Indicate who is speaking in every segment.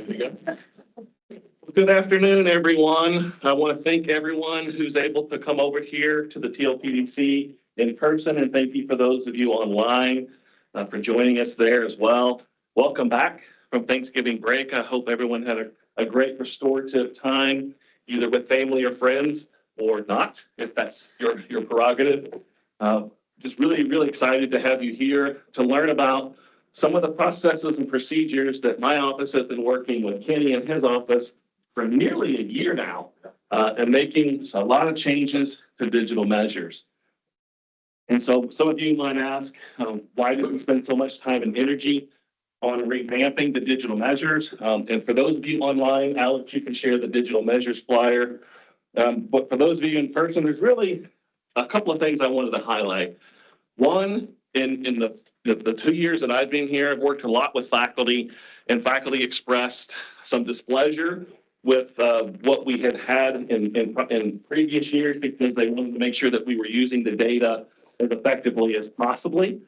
Speaker 1: we go. Good afternoon, everyone. I want to thank everyone who's able to come over here to the TLPDC in person, and thank you for those of you online for joining us there as well. Welcome back from Thanksgiving break. I hope everyone had a great restorative time, either with family or friends, or not, if that's your prerogative. Just really excited to have you here to learn about some of the processes and procedures that my office has been working with Kenny and his office for nearly a year now, and making a lot of changes to digital measures. And so some of you might ask, why did we spend so much time and energy on revamping the digital measures? And for those of you online, Alex, you can share the digital measures flyer. But for those of you in person, there's really a couple of things I wanted to highlight. One, in the 2 years that I've been here, I've worked a lot with faculty, and faculty expressed some displeasure with what we had in previous years, because they wanted to make sure that we were using the data as effectively as possibly.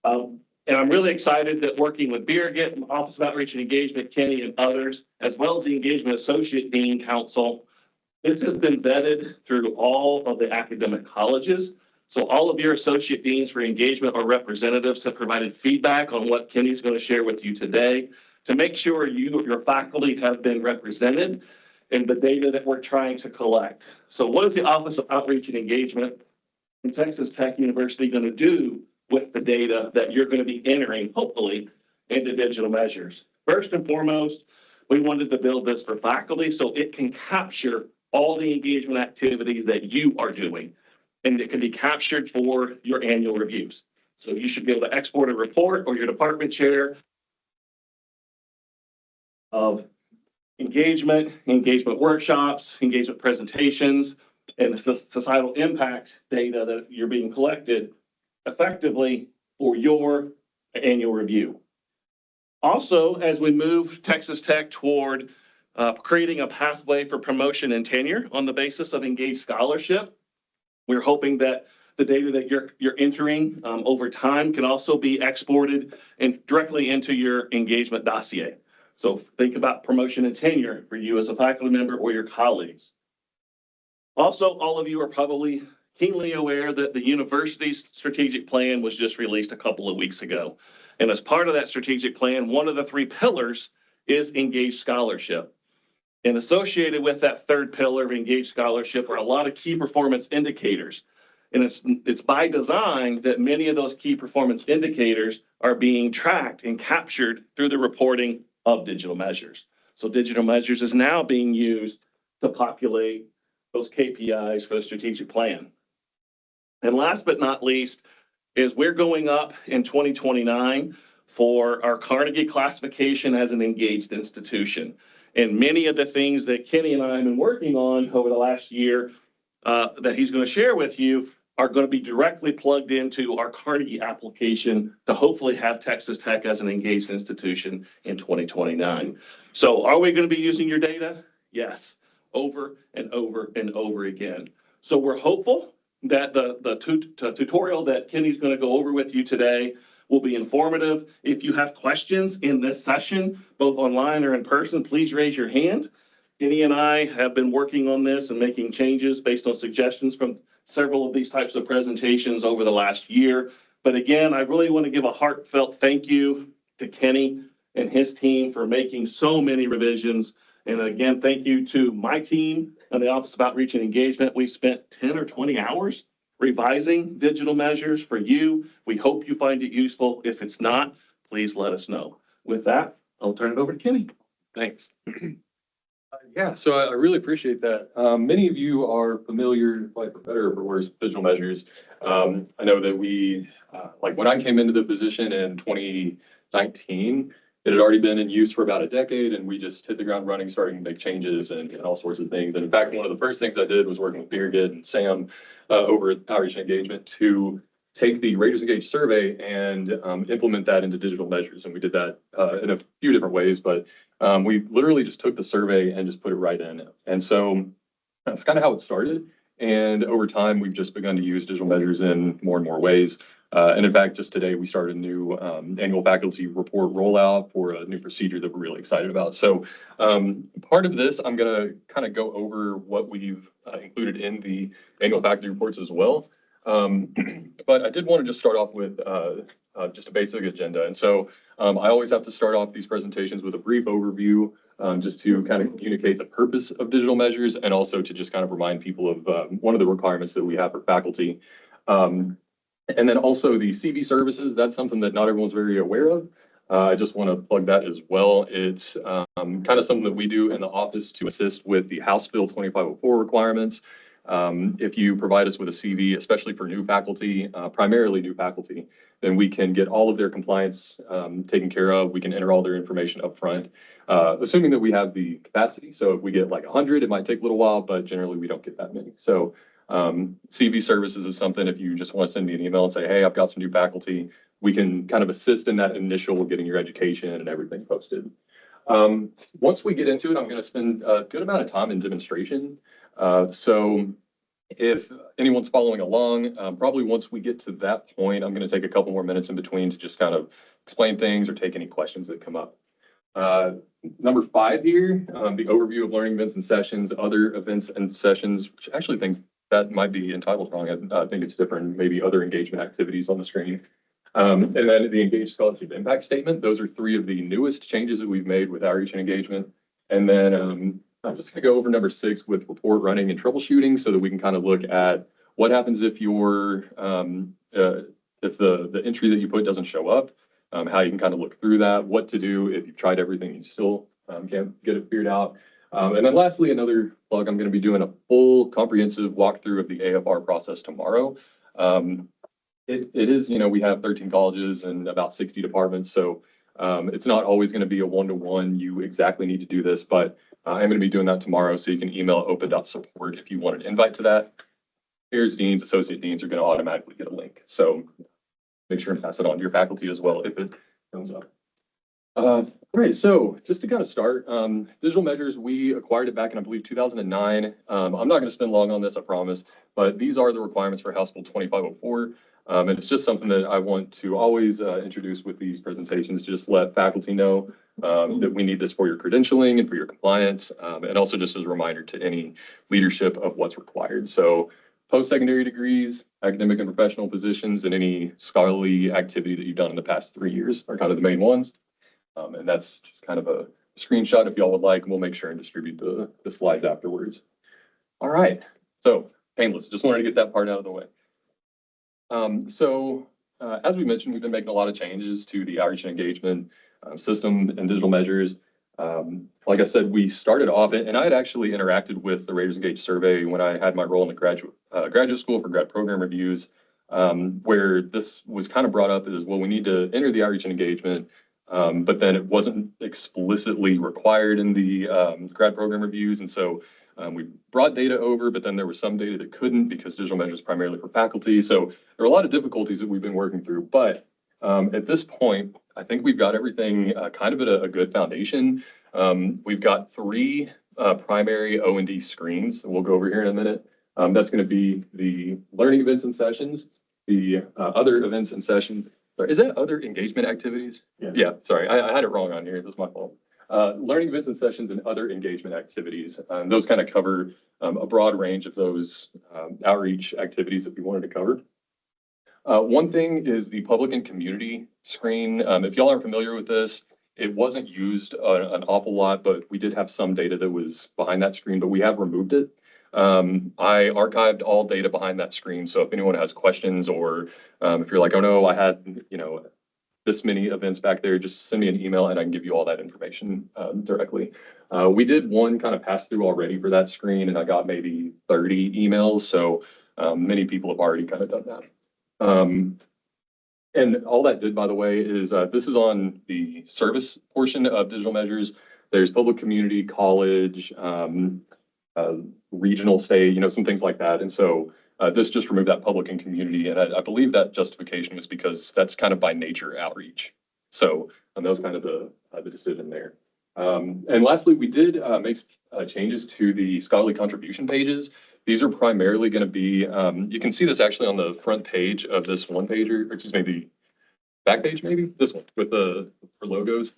Speaker 1: And I'm really excited that working with Birgit, Office of Outreach and Engagement, Kenny, and others, as well as the Engagement Associate Dean Council, this has been vetted through all of the academic colleges. So all of your associate deans for engagement or representatives have provided feedback on what Kenny's going to share with you today to make sure your faculty have been represented in the data that we're trying to collect. So what is the Office of Outreach and Engagement in Texas Tech University going to do with the data that you're going to be entering, hopefully, into digital measures? First and foremost, we wanted to build this for faculty so it can capture all the engagement activities that you are doing, and it can be captured for your annual reviews. So you should be able to export a report, or your department chair, of engagement workshops, engagement presentations, and the societal impact data that you're being collected effectively for your annual review. Also, as we move Texas Tech toward creating a pathway for promotion and tenure on the basis of engaged scholarship, we're hoping that the data that you're entering over time can also be exported and directly into your engagement dossier. So think about promotion and tenure for you as a faculty member or your colleagues. Also, all of you are probably keenly aware that the university's strategic plan was just released a couple of weeks ago. And as part of that strategic plan, one of the 3 pillars is engaged scholarship. And associated with that third pillar of engaged scholarship are a lot of key performance indicators. And it's by design that many of those key performance indicators are being tracked and captured through the reporting of digital measures. So digital measures is now being used to populate those KPIs for the strategic plan. And last but not least is we're going up in 2029 for our Carnegie classification as an engaged institution. And many of the things that Kenny and I have been working on over the last year that he's going to share with you are going to be directly plugged into our Carnegie application to hopefully have Texas Tech as an engaged institution in 2029. So are we going to be using your data? Yes, over and over and over again. So we're hopeful that the tutorial that Kenny's going to go over with you today will be informative. If you have questions in this session, both online or in person, please raise your hand. Kenny and I have been working on this and making changes based on suggestions from several of these types of presentations over the last year. But again, I really want to give a heartfelt thank you to Kenny and his team for making so many revisions. And again, thank you to my team and the Office of Outreach and Engagement. We spent 10 or 20 hours revising digital measures for you. We hope you find it useful. If it's not, please let us know. With that, I'll turn it over to Kenny. Thanks.
Speaker 2: Yeah, so I really appreciate that. Many of you are familiar, like for better or for worse, digital measures. I know that we, like when I came into the position in 2019, it had already been in use for about a decade, and we just hit the ground running, starting to make changes and all sorts of things. And in fact, one of the first things I did was working with Birgit and Sam over at Outreach and Engagement to take the Raters Engaged survey and implement that into digital measures. And we did that in a few different ways, but we literally just took the survey and just put it right in. And so that's kind of how it started. And over time, we've just begun to use digital measures in more and more ways. And in fact, just today, we started a new annual faculty report rollout for a new procedure that we're really excited about. So part of this, I'm going to kind of go over what we've included in the annual faculty reports as well. But I did want to just start off with just a basic agenda. And so I always have to start off these presentations with a brief overview, just to kind of communicate the purpose of digital measures and also to just kind of remind people of one of the requirements that we have for faculty. And then also the CV services, that's something that not everyone's very aware of. I just want to plug that as well. It's kind of something that we do in the office to assist with the House Bill 2504 requirements. If you provide us with a CV, especially for new faculty, primarily new faculty, then we can get all of their compliance taken care of. We can enter all their information up front, assuming that we have the capacity. So if we get like 100, it might take a little while, but generally we don't get that many. So CV services is something, if you just want to send me an email and say, hey, I've got some new faculty, we can kind of assist in that initial getting your education and everything posted. Once we get into it, I'm going to spend a good amount of time in demonstration. So if anyone's following along, probably once we get to that point, I'm going to take a couple more minutes in between to just kind of explain things or take any questions that come up. Number 5 here, the overview of learning events and sessions, other events and sessions, which I actually think that might be entitled wrong. I think it's different, maybe other engagement activities on the screen. And then the Engaged Scholarship Impact Statement. Those are 3 of the newest changes that we've made with outreach and engagement. And then I'm just going to go over number 6 with report running and troubleshooting so that we can kind of look at what happens if your if the entry that you put doesn't show up, how you can kind of look through that, what to do if you've tried everything and you still can't get it figured out. And then lastly, another plug, I'm going to be doing a full comprehensive walkthrough of the AFR process tomorrow. It is, we have 13 colleges and about 60 departments. So it's not always going to be a one-to-one, you exactly need to do this, but I'm going to be doing that tomorrow. So you can email opa.support if you want an invite to that. Here's deans, associate deans are going to automatically get a link. So make sure and pass it on to your faculty as well if it comes up. All right, so just to kind of start, digital measures, we acquired it back in, I believe, 2009. I'm not going to spend long on this, I promise, but these are the requirements for House Bill 2504. And it's just something that I want to always introduce with these presentations, just let faculty know that we need this for your credentialing and for your compliance, and also just as a reminder to any leadership of what's required. So post-secondary degrees, academic and professional positions, and any scholarly activity that you've done in the past 3 years are kind of the main ones. And that's just kind of a screenshot if y'all would like, and we'll make sure and distribute the slides afterwards. All right, so painless, just wanted to get that part out of the way. As we mentioned, we've been making a lot of changes to the outreach and engagement system and digital measures. Like I said, we started off, and I had actually interacted with the Raters Engaged survey when I had my role in the graduate school for grad program reviews, where this was kind of brought up as, well, we need to enter the outreach and engagement, but then it wasn't explicitly required in the grad program reviews. And so we brought data over, but then there was some data that couldn't because digital measures primarily for faculty. So there are a lot of difficulties that we've been working through. But at this point, I think we've got everything kind of at a good foundation. We've got 3 primary O&D screens. We'll go over here in a minute. That's going to be the learning events and sessions, the other events and sessions. Is that other engagement activities? Yeah, sorry, I had it wrong on here. That's my fault. Learning events and sessions and other engagement activities. Those kind of cover a broad range of those outreach activities that we wanted to cover. One thing is the public and community screen. If y'all aren't familiar with this, it wasn't used an awful lot, but we did have some data that was behind that screen, but we have removed it. I archived all data behind that screen. So if anyone has questions or if you're like, oh no, I had, this many events back there, just send me an email and I can give you all that information directly. We did one kind of pass through already for that screen and I got maybe 30 emails. So many people have already kind of done that. And all that did, by the way, is this is on the service portion of digital measures. There's public, community, college, regional, state, some things like that. And so this just removed that public and community. And I believe that justification was because that's kind of by nature outreach. So that was kind of the decision there. And lastly, we did make changes to the scholarly contribution pages These are primarily going to be, you can see this actually on the front page of this one pager, or excuse me, the back page maybe, this one with the for logos.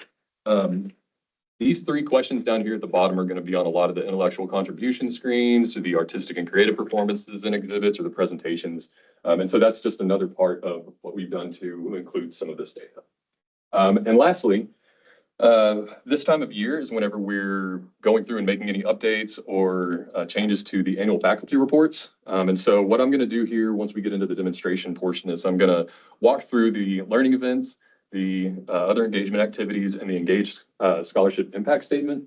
Speaker 2: These three questions down here at the bottom are going to be on a lot of the intellectual contribution screens, to the artistic and creative performances and exhibits or the presentations. And so that's just another part of what we've done to include some of this data. And lastly, this time of year is whenever we're going through and making any updates or changes to the annual faculty reports. And so what I'm going to do here once we get into the demonstration portion is I'm going to walk through the learning events, the other engagement activities, and the engaged scholarship impact statement.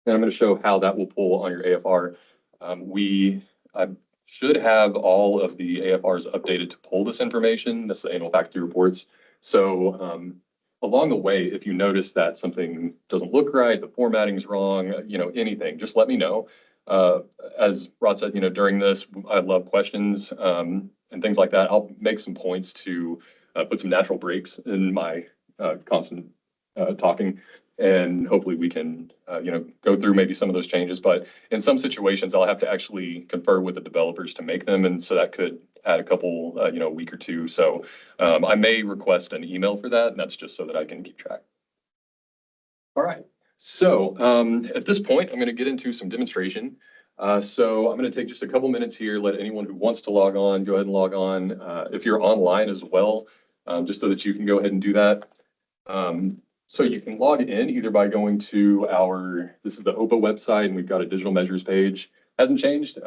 Speaker 2: And I'm going to show how that will pull on your AFR. I should have all of the AFRs updated to pull this information. That's the annual faculty reports. So along the way, if you notice that something doesn't look right, the formatting's wrong, anything, just let me know. As Rod said, during this, I love questions and things like that. I'll make some points to put some natural breaks in my constant talking, and hopefully we can, go through maybe some of those changes. But in some situations, I'll have to actually confer with the developers to make them, and so that could add a couple, a week or two. So I may request an email for that, and that's just so that I can keep track. All right. So at this point, I'm going to get into some demonstration. So I'm going to take just a couple minutes here, let anyone who wants to log on, go ahead and log on. If you're online as well, just so that you can go ahead and do that. So you can log in either by going to this is the OPA website, and we've got a digital measures page. Hasn't changed,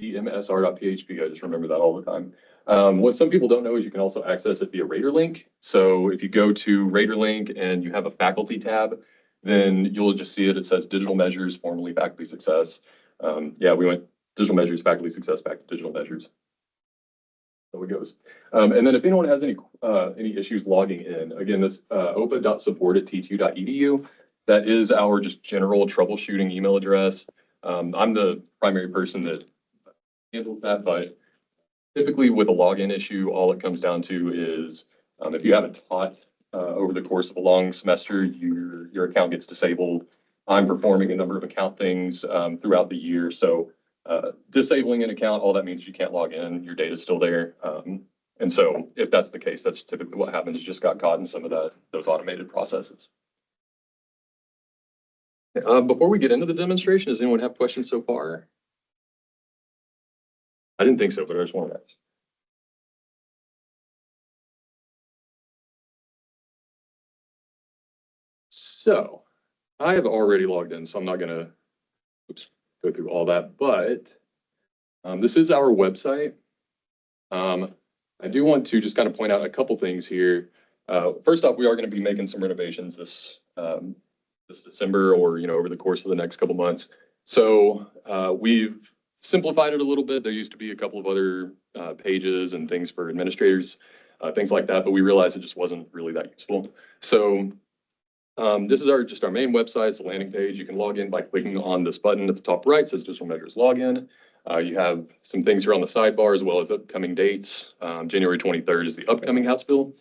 Speaker 2: dmsr.php. I just remember that all the time. What some people don't know is you can also access it via RaterLink. So if you go to RaterLink and you have a faculty tab, then you'll just see it. It says digital measures, formerly faculty success. Yeah, we went digital measures, faculty success, back to digital measures. So it goes. And then if anyone has any issues logging in, again, this opa.support@t2.edu, that is our just general troubleshooting email address. I'm the primary person that handles that, but typically with a login issue, all it comes down to is if you haven't taught over the course of a long semester, your account gets disabled. I'm performing a number of account things throughout the year. So disabling an account, all that means you can't log in, your data's still there. And so if that's the case, that's typically what happened, is just got caught in some of those automated processes. Before we get into the demonstration, does anyone have questions so far? I didn't think so, but I just wanted to ask. So I have already logged in, so I'm not going to go through all that, but this is our website. I do want to just kind of point out a couple things here. First off, we are going to be making some renovations this December, or over the course of the next couple months. So we've simplified it a little bit. There used to be a couple of other pages and things for administrators, things like that, but we realized it just wasn't really that useful. So this is just our main website. It's a landing page. You can log in by clicking on this button at the top right. It says Digital Measures Login. You have some things here on the sidebar, as well as upcoming dates. January 23rd is the upcoming House bill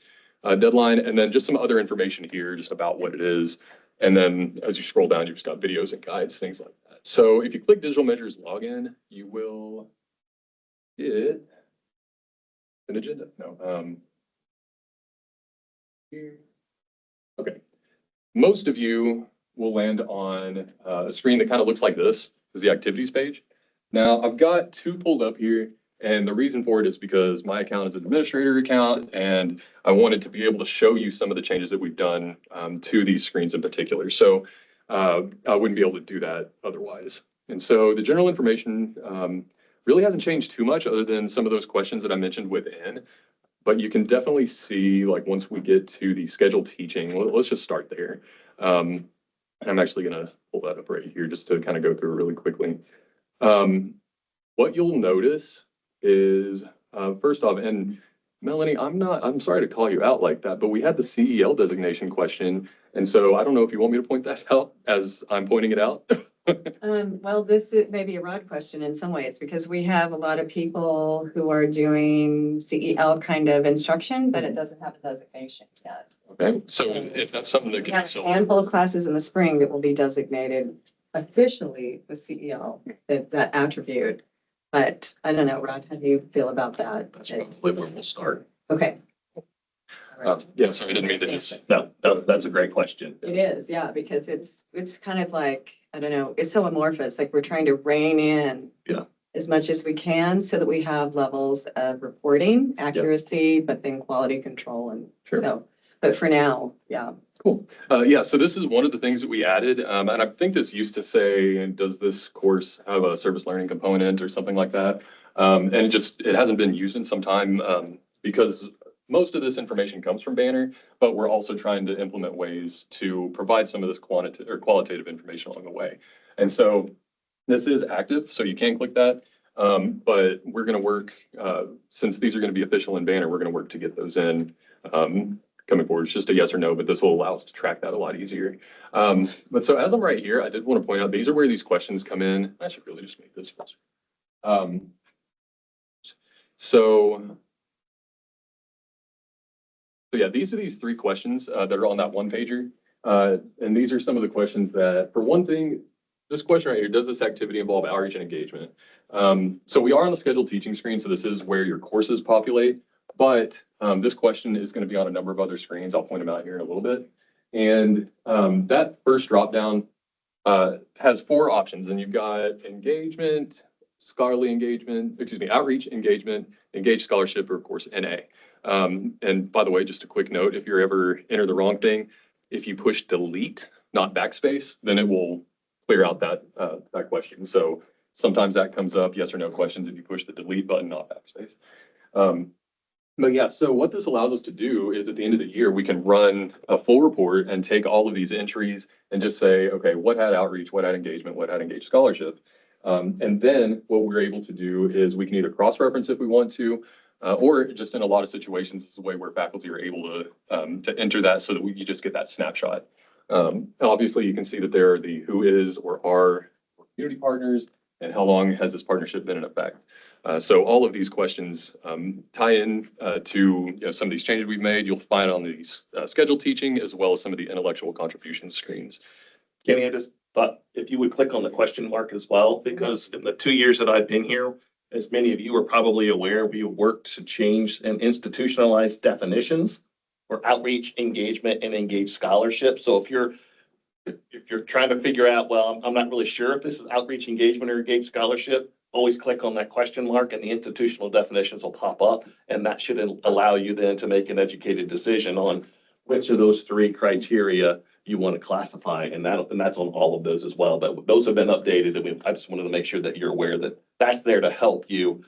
Speaker 2: deadline, and then just some other information here just about what it is. And then as you scroll down, you've just got videos and guides, things like that. So if you click Digital Measures Login, you will get an agenda. No. Here. Okay. Most of you will land on a screen that kind of looks like this. This is the activities page. Now I've got two pulled up here, and the reason for it is because my account is an administrator account, and I wanted to be able to show you some of the changes that we've done to these screens in particular. So I wouldn't be able to do that otherwise. And so the general information really hasn't changed too much, other than some of those questions that I mentioned within. But you can definitely see, like, once we get to the scheduled teaching, let's just start there. And I'm actually going to pull that up right here just to kind of go through it really quickly. What you'll notice is, first off, and Melanie, I'm sorry to call you out like that, but we had the CEL designation question. And so I don't know if you want me to point that out as I'm pointing it out.
Speaker 3: Well, this is maybe a Rod question in some ways, because we have a lot of people who are doing CEL kind of instruction, but it doesn't have a designation yet.
Speaker 2: Okay, so if that's something that
Speaker 3: We
Speaker 2: can
Speaker 3: have a handful of classes in the spring that will be designated officially with CEL, that attribute. But I don't know, Rod, how do you feel about that?
Speaker 1: That's probably where we'll start.
Speaker 3: Okay.
Speaker 2: Yeah, sorry, I didn't mean to just.
Speaker 1: No, that's a great question.
Speaker 3: It is, yeah, because it's kind of like, I don't know, it's so amorphous, like we're trying to rein in.
Speaker 1: Yeah.
Speaker 3: As much as we can so that we have levels of reporting accuracy, but then quality control and
Speaker 2: Sure.
Speaker 3: so, but for now, yeah.
Speaker 2: Cool. Yeah, so this is one of the things that we added, and I think this used to say, does this course have a service learning component or something like that? And it hasn't been used in some time, because most of this information comes from Banner, but we're also trying to implement ways to provide some of this quantitative or qualitative information along the way. And so this is active, so you can click that. But we're gonna work, since these are gonna be official in Banner, we're gonna work to get those in, coming forward. It's just a yes or no, but this will allow us to track that a lot easier. But so as I'm right here, I did want to point out, these are where these questions come in. I should really just make this faster. So yeah, these are these 3 questions that are on that one pager. And these are some of the questions that, for one thing, this question right here, does this activity involve outreach and engagement? So we are on the scheduled teaching screen, so this is where your courses populate. But this question is going to be on a number of other screens. I'll point them out here in a little bit. And that first dropdown has 4 options, and you've got engagement, scholarly engagement, outreach, engagement, engaged scholarship, or of course, NA. And by the way, just a quick note, if you're ever enter the wrong thing, if you push delete, not backspace, then it will clear out that question. So sometimes that comes up, yes or no questions, if you push the delete button, not backspace. But yeah, so what this allows us to do is at the end of the year, we can run a full report and take all of these entries and just say, okay, what had outreach, what had engagement, what had engaged scholarship? And then what we're able to do is we can either cross-reference if we want to, or just in a lot of situations, this is a way where faculty are able to enter that so that you just get that snapshot. Obviously, you can see that there are the who is or are community partners and how long has this partnership been in effect. So all of these questions tie in to some of these changes we've made. You'll find on these scheduled teaching as well as some of the intellectual contribution screens.
Speaker 1: Kenny, I just thought if you would click on the question mark as well, because in the 2 years that I've been here, as many of you are probably aware, we worked to change and institutionalize definitions for outreach, engagement, and engaged scholarship. So if you're trying to figure out, well, I'm not really sure if this is outreach, engagement, or engaged scholarship, always click on that question mark and the institutional definitions will pop up. And that should allow you then to make an educated decision on which of those 3 criteria you want to classify. And that's on all of those as well. But those have been updated. And I just wanted to make sure that you're aware that that's there to help you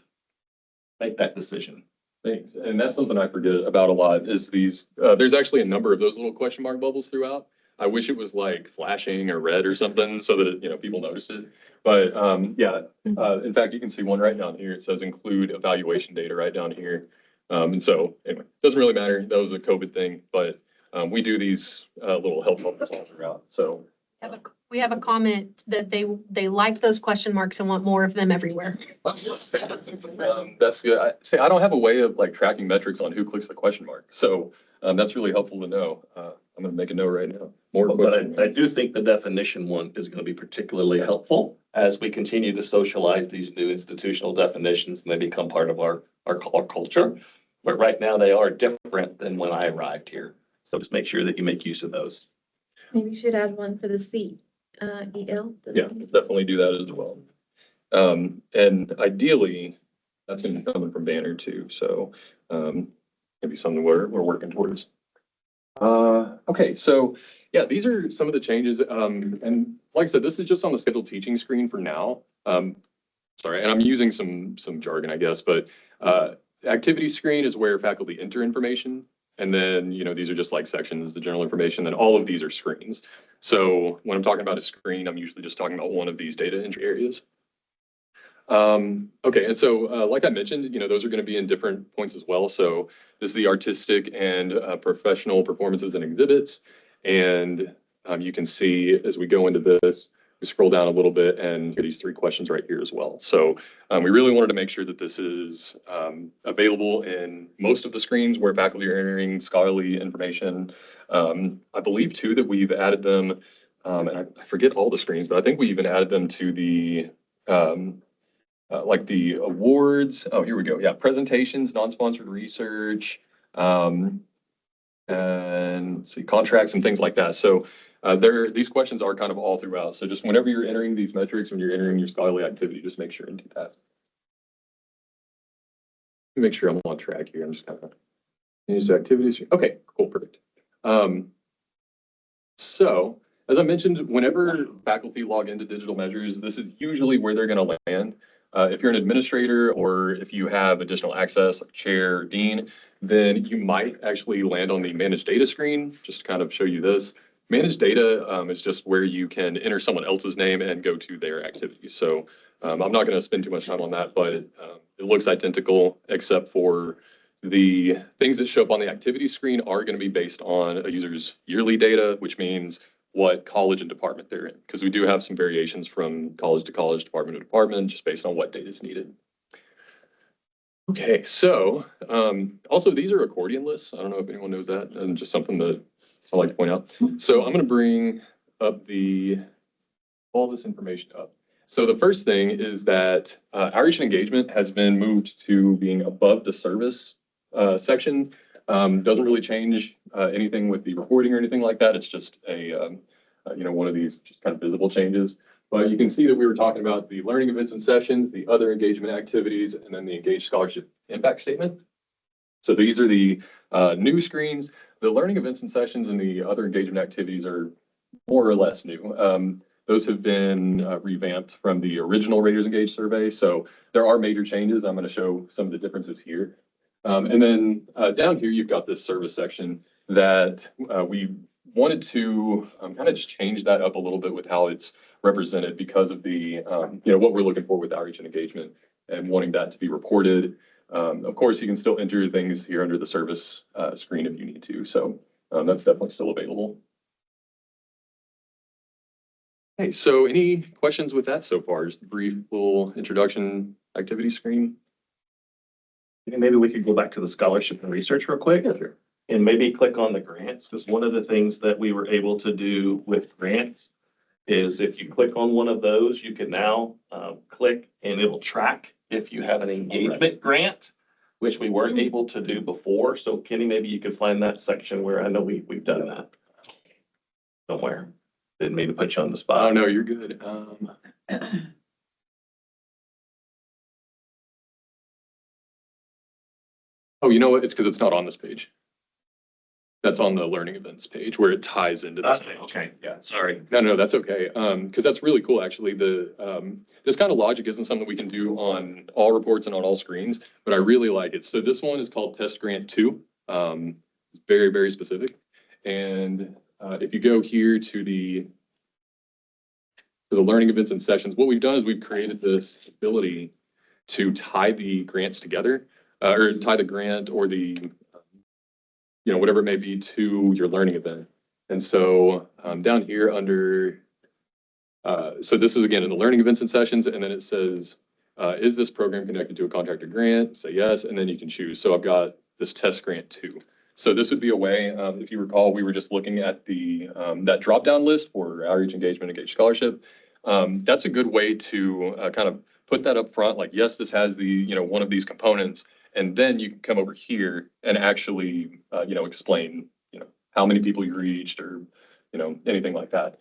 Speaker 1: make that decision.
Speaker 2: Thanks. And that's something I forget about a lot is these, there's actually a number of those little question mark bubbles throughout. I wish it was like flashing or red or something so that, people noticed it. But yeah, in fact, you can see one right down here. It says include evaluation data right down here. And so anyway, doesn't really matter. That was a COVID thing, but we do these little help bubbles all throughout. So
Speaker 4: We have a comment that they like those question marks and want more of them everywhere.
Speaker 2: that's good. I don't have a way of like tracking metrics on who clicks the question mark. So that's really helpful to know. I'm going to make a note right now.
Speaker 1: But I do think the definition one is going to be particularly helpful as we continue to socialize these new institutional definitions and they become part of our culture. But right now they are different than when I arrived here. So just make sure that you make use of those.
Speaker 5: Maybe you should add one for the C, EL.
Speaker 2: Yeah, definitely do that as well. And ideally, that's going to be coming from Banner too. So maybe something we're working towards. Okay, so yeah, these are some of the changes. And like I said, this is just on the scheduled teaching screen for now. Sorry, and I'm using some jargon, I guess, but activity screen is where faculty enter information. And then, these are just like sections, the general information, then all of these are screens. So when I'm talking about a screen, I'm usually just talking about one of these data entry areas. Okay, and so like I mentioned, those are going to be in different points as well. So this is the artistic and professional performances and exhibits. And you can see as we go into this, we scroll down a little bit and hear these 3 questions right here as well. So we really wanted to make sure that this is available in most of the screens where faculty are entering scholarly information. I believe too that we've added them, and I forget all the screens, but I think we even added them to the like the awards. Oh, here we go. Yeah, presentations, non-sponsored research, and let's see, contracts and things like that. So these questions are kind of all throughout. So just whenever you're entering these metrics, when you're entering your scholarly activity, just make sure and do that. Make sure I'm on track here. I'm just kind of use activities. Okay, cool, perfect. So as I mentioned, whenever faculty log into digital measures, this is usually where they're going to land. If you're an administrator or if you have additional access like chair or dean, then you might actually land on the managed data screen. Just to kind of show you this. Managed data is just where you can enter someone else's name and go to their activities. So I'm not going to spend too much time on that, but it looks identical except for the things that show up on the activity screen are going to be based on a user's yearly data, which means what college and department they're in, because we do have some variations from college to college, department to department, just based on what data is needed. Okay, so also these are accordion lists. I don't know if anyone knows that, and just something that I like to point out. So I'm going to bring up all this information up. So the first thing is that outreach and engagement has been moved to being above the service section. Doesn't really change anything with the reporting or anything like that. It's just a, one of these just kind of visible changes. But you can see that we were talking about the learning events and sessions, the other engagement activities, and then the engaged scholarship impact statement. So these are the new screens. The learning events and sessions and the other engagement activities are more or less new. Those have been revamped from the original Raters Engaged survey. So there are major changes. I'm going to show some of the differences here. And then down here, you've got this service section that we wanted to kind of just change that up a little bit with how it's represented because of the, what we're looking for with outreach and engagement and wanting that to be reported. Of course, you can still enter things here under the service screen if you need to. So that's definitely still available. Hey, so any questions with that so far? Just a brief little introduction activity screen.
Speaker 1: Maybe we could go back to the scholarship and research real quick.
Speaker 2: Yeah, sure.
Speaker 1: And maybe click on the grants, because one of the things that we were able to do with grants is if you click on one of those, you can now click and it'll track if you have an engagement grant, which we weren't able to do before. So Kenny, maybe you could find that section where I know we've done that somewhere. Didn't mean to put you on the
Speaker 2: Oh,
Speaker 1: spot.
Speaker 2: no, you're good. Oh, you know what? It's because it's not on this page. That's on the learning events page where it ties into this page.
Speaker 1: Okay,
Speaker 2: Yeah.
Speaker 1: sorry.
Speaker 2: No, that's okay. Because that's really cool, actually. This kind of logic isn't something we can do on all reports and on all screens, but I really like it. So this one is called Test Grant 2. It's very, very specific. And if you go here to the learning events and sessions, what we've done is we've created this ability to tie the grants together, or tie the grant or the whatever it may be to your learning event. And so down here under, so this is again in the learning events and sessions, and then it says, is this program connected to a contractor grant? Say yes, and then you can choose. So I've got this test grant 2. So this would be a way, if you recall, we were just looking at the that drop-down list for outreach, engagement, engaged scholarship. That's a good way to kind of put that up front, like, yes, this has the, one of these components. And then you can come over here and actually, explain, how many people you reached or, anything like that.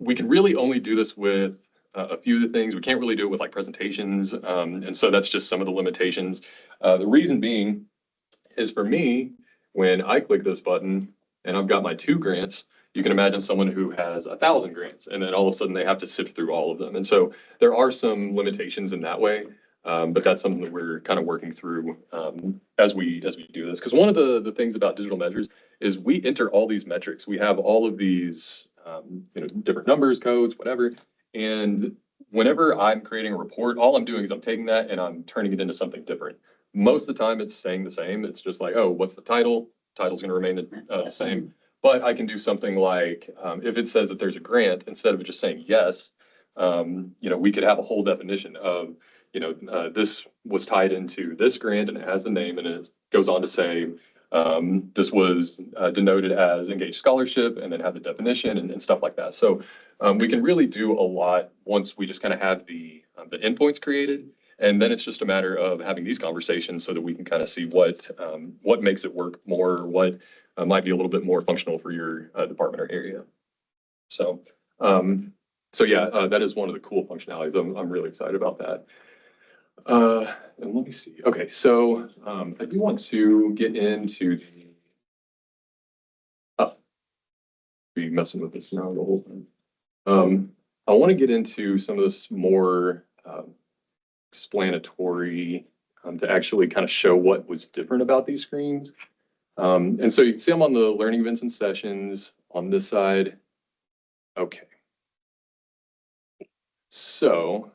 Speaker 2: We can really only do this with a few of the things. We can't really do it with like presentations. And so that's just some of the limitations. The reason being is for me, when I click this button and I've got my 2 grants, you can imagine someone who has 1,000 grants and then all of a sudden they have to sift through all of them. And so there are some limitations in that way. But that's something that we're kind of working through as we do this. Because one of the things about digital measures is we enter all these metrics. We have all of these different numbers, codes, whatever. And whenever I'm creating a report, all I'm doing is I'm taking that and I'm turning it into something different. Most of the time it's staying the same. It's just like, oh, what's the title? Title's going to remain the same. But I can do something like if it says that there's a grant, instead of just saying yes, we could have a whole definition of this was tied into this grant and it has the name and it goes on to say, This was denoted as engaged scholarship and then have the definition and stuff like that. So we can really do a lot once we just kind of have the endpoints created. And then it's just a matter of having these conversations so that we can kind of see what makes it work more, what might be a little bit more functional for your department or area. So, that is one of the cool functionalities. I'm really excited about that. And let me see. Okay, so I do want to get into the. Be messing with this now the whole time. I want to get into some of this more explanatory to actually kind of show what was different about these screens. And so you can see I'm on the learning events and sessions on this side. Okay. So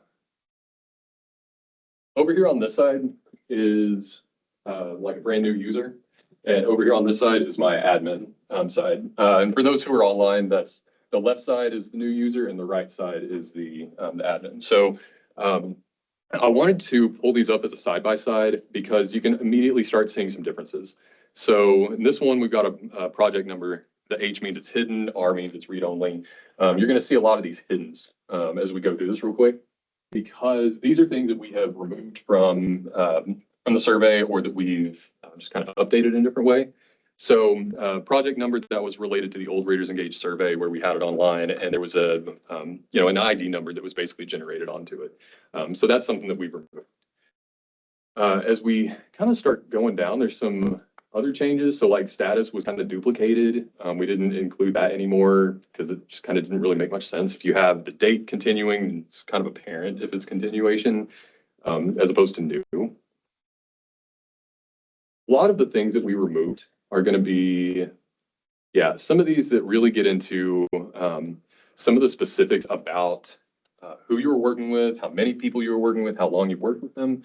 Speaker 2: over here on this side is like a brand new user. And over here on this side is my admin side. And for those who are online, that's the left side is the new user and the right side is the admin. So I wanted to pull these up as a side-by-side because you can immediately start seeing some differences. So in this one, we've got a project number. The H means it's hidden, R means it's read-only. You're going to see a lot of these hiddens as we go through this real quick, because these are things that we have removed from the survey or that we've just kind of updated in a different way. So project number that was related to the old Readers Engaged survey where we had it online, and there was an ID number that was basically generated onto it. So that's something that we've removed. As we kind of start going down, there's some other changes. So like status was kind of duplicated. We didn't include that anymore because it just kind of didn't really make much sense. If you have the date continuing, it's kind of apparent if it's continuation as opposed to new. A lot of the things that we removed are going to be, some of these that really get into some of the specifics about who you were working with, how many people you were working with, how long you worked with them.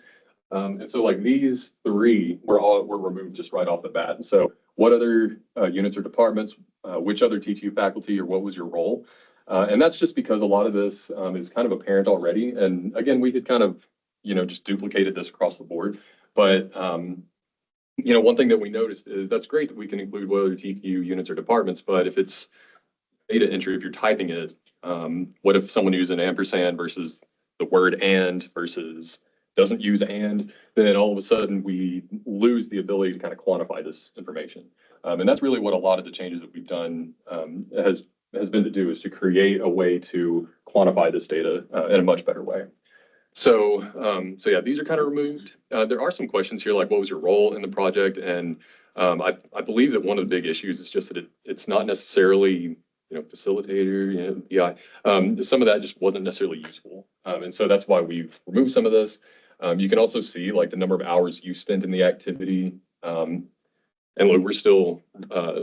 Speaker 2: And so like these three were removed just right off the bat. And so what other units or departments, which other TTU faculty, or what was your role? And that's just because a lot of this is kind of apparent already. And again, we had kind of, just duplicated this across the board. But one thing that we noticed is that's great that we can include what other TTU units or departments, but if it's data entry, if you're typing it, what if someone uses an ampersand versus the word and versus doesn't use and, then all of a sudden we lose the ability to kind of quantify this information. And that's really what a lot of the changes that we've done has been to do, is to create a way to quantify this data in a much better way. So these are kind of removed. There are some questions here, like what was your role in the project? And I believe that one of the big issues is just that it's not necessarily, facilitator, PI. Some of that just wasn't necessarily useful. And so that's why we've removed some of this. You can also see like the number of hours you spent in the activity. And look, we're still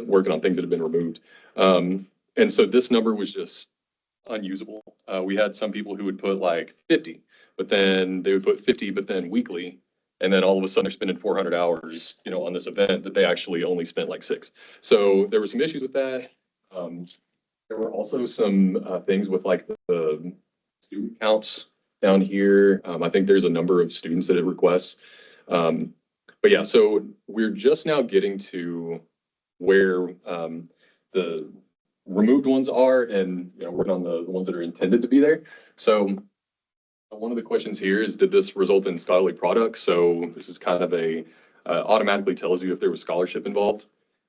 Speaker 2: working on things that have been removed. And so this number was just unusable. We had some people who would put like 50, but then they would put 50, but then weekly. And then all of a sudden they're spending 400 hours, on this event that they actually only spent like 6. So there were some issues with that. There were also some things with like the student counts down here. I think there's a number of students that it requests. But yeah, so we're just now getting to where the removed ones are, and working on the ones that are intended to be there. So one of the questions here is, did this result in scholarly products? So this is kind of a automatically tells you if there was scholarship involved.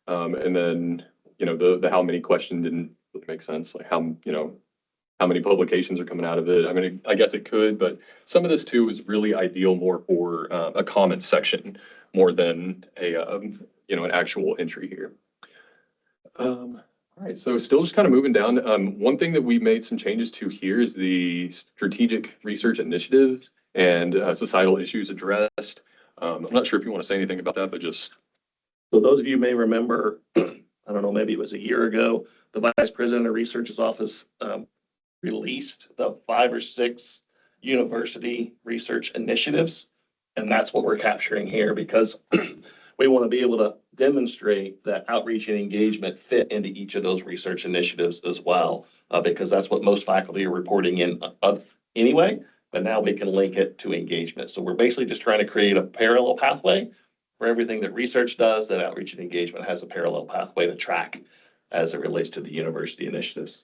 Speaker 2: And then, the how many question didn't really make sense. Like how many publications are coming out of it? I mean, I guess it could, but some of this too is really ideal more for a comment section more than an actual entry here. All right, so still just kind of moving down. One thing that we made some changes to here is the strategic research initiatives and societal issues addressed. I'm not sure if you want to say anything about that, but just.
Speaker 1: So those of you may remember, I don't know, maybe it was a year ago, the Vice President of Research's office released the 5 or 6 university research initiatives. And that's what we're capturing here, because we want to be able to demonstrate that outreach and engagement fit into each of those research initiatives as well, because that's what most faculty are reporting in anyway, but now we can link it to engagement. So we're basically just trying to create a parallel pathway for everything that research does, that outreach and engagement has a parallel pathway to track as it relates to the university initiatives.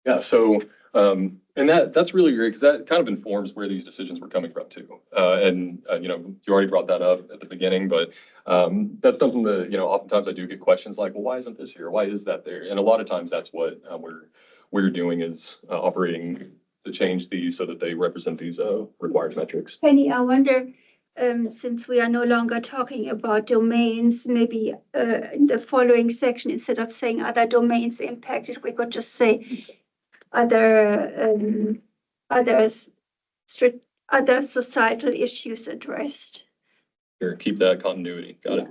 Speaker 2: Yeah, so, and that's really great because that kind of informs where these decisions were coming from too. You know, you already brought that up at the beginning, but that's something that, you know, oftentimes I do get questions like, well, why isn't this here? Why is that there? And a lot of times that's what we're doing is operating to change these so that they represent these required metrics.
Speaker 6: Penny, I wonder, since we are no longer talking about domains, maybe in the following section, instead of saying other domains impacted, we could just say other other societal issues addressed.
Speaker 2: Here, keep that continuity. Got it.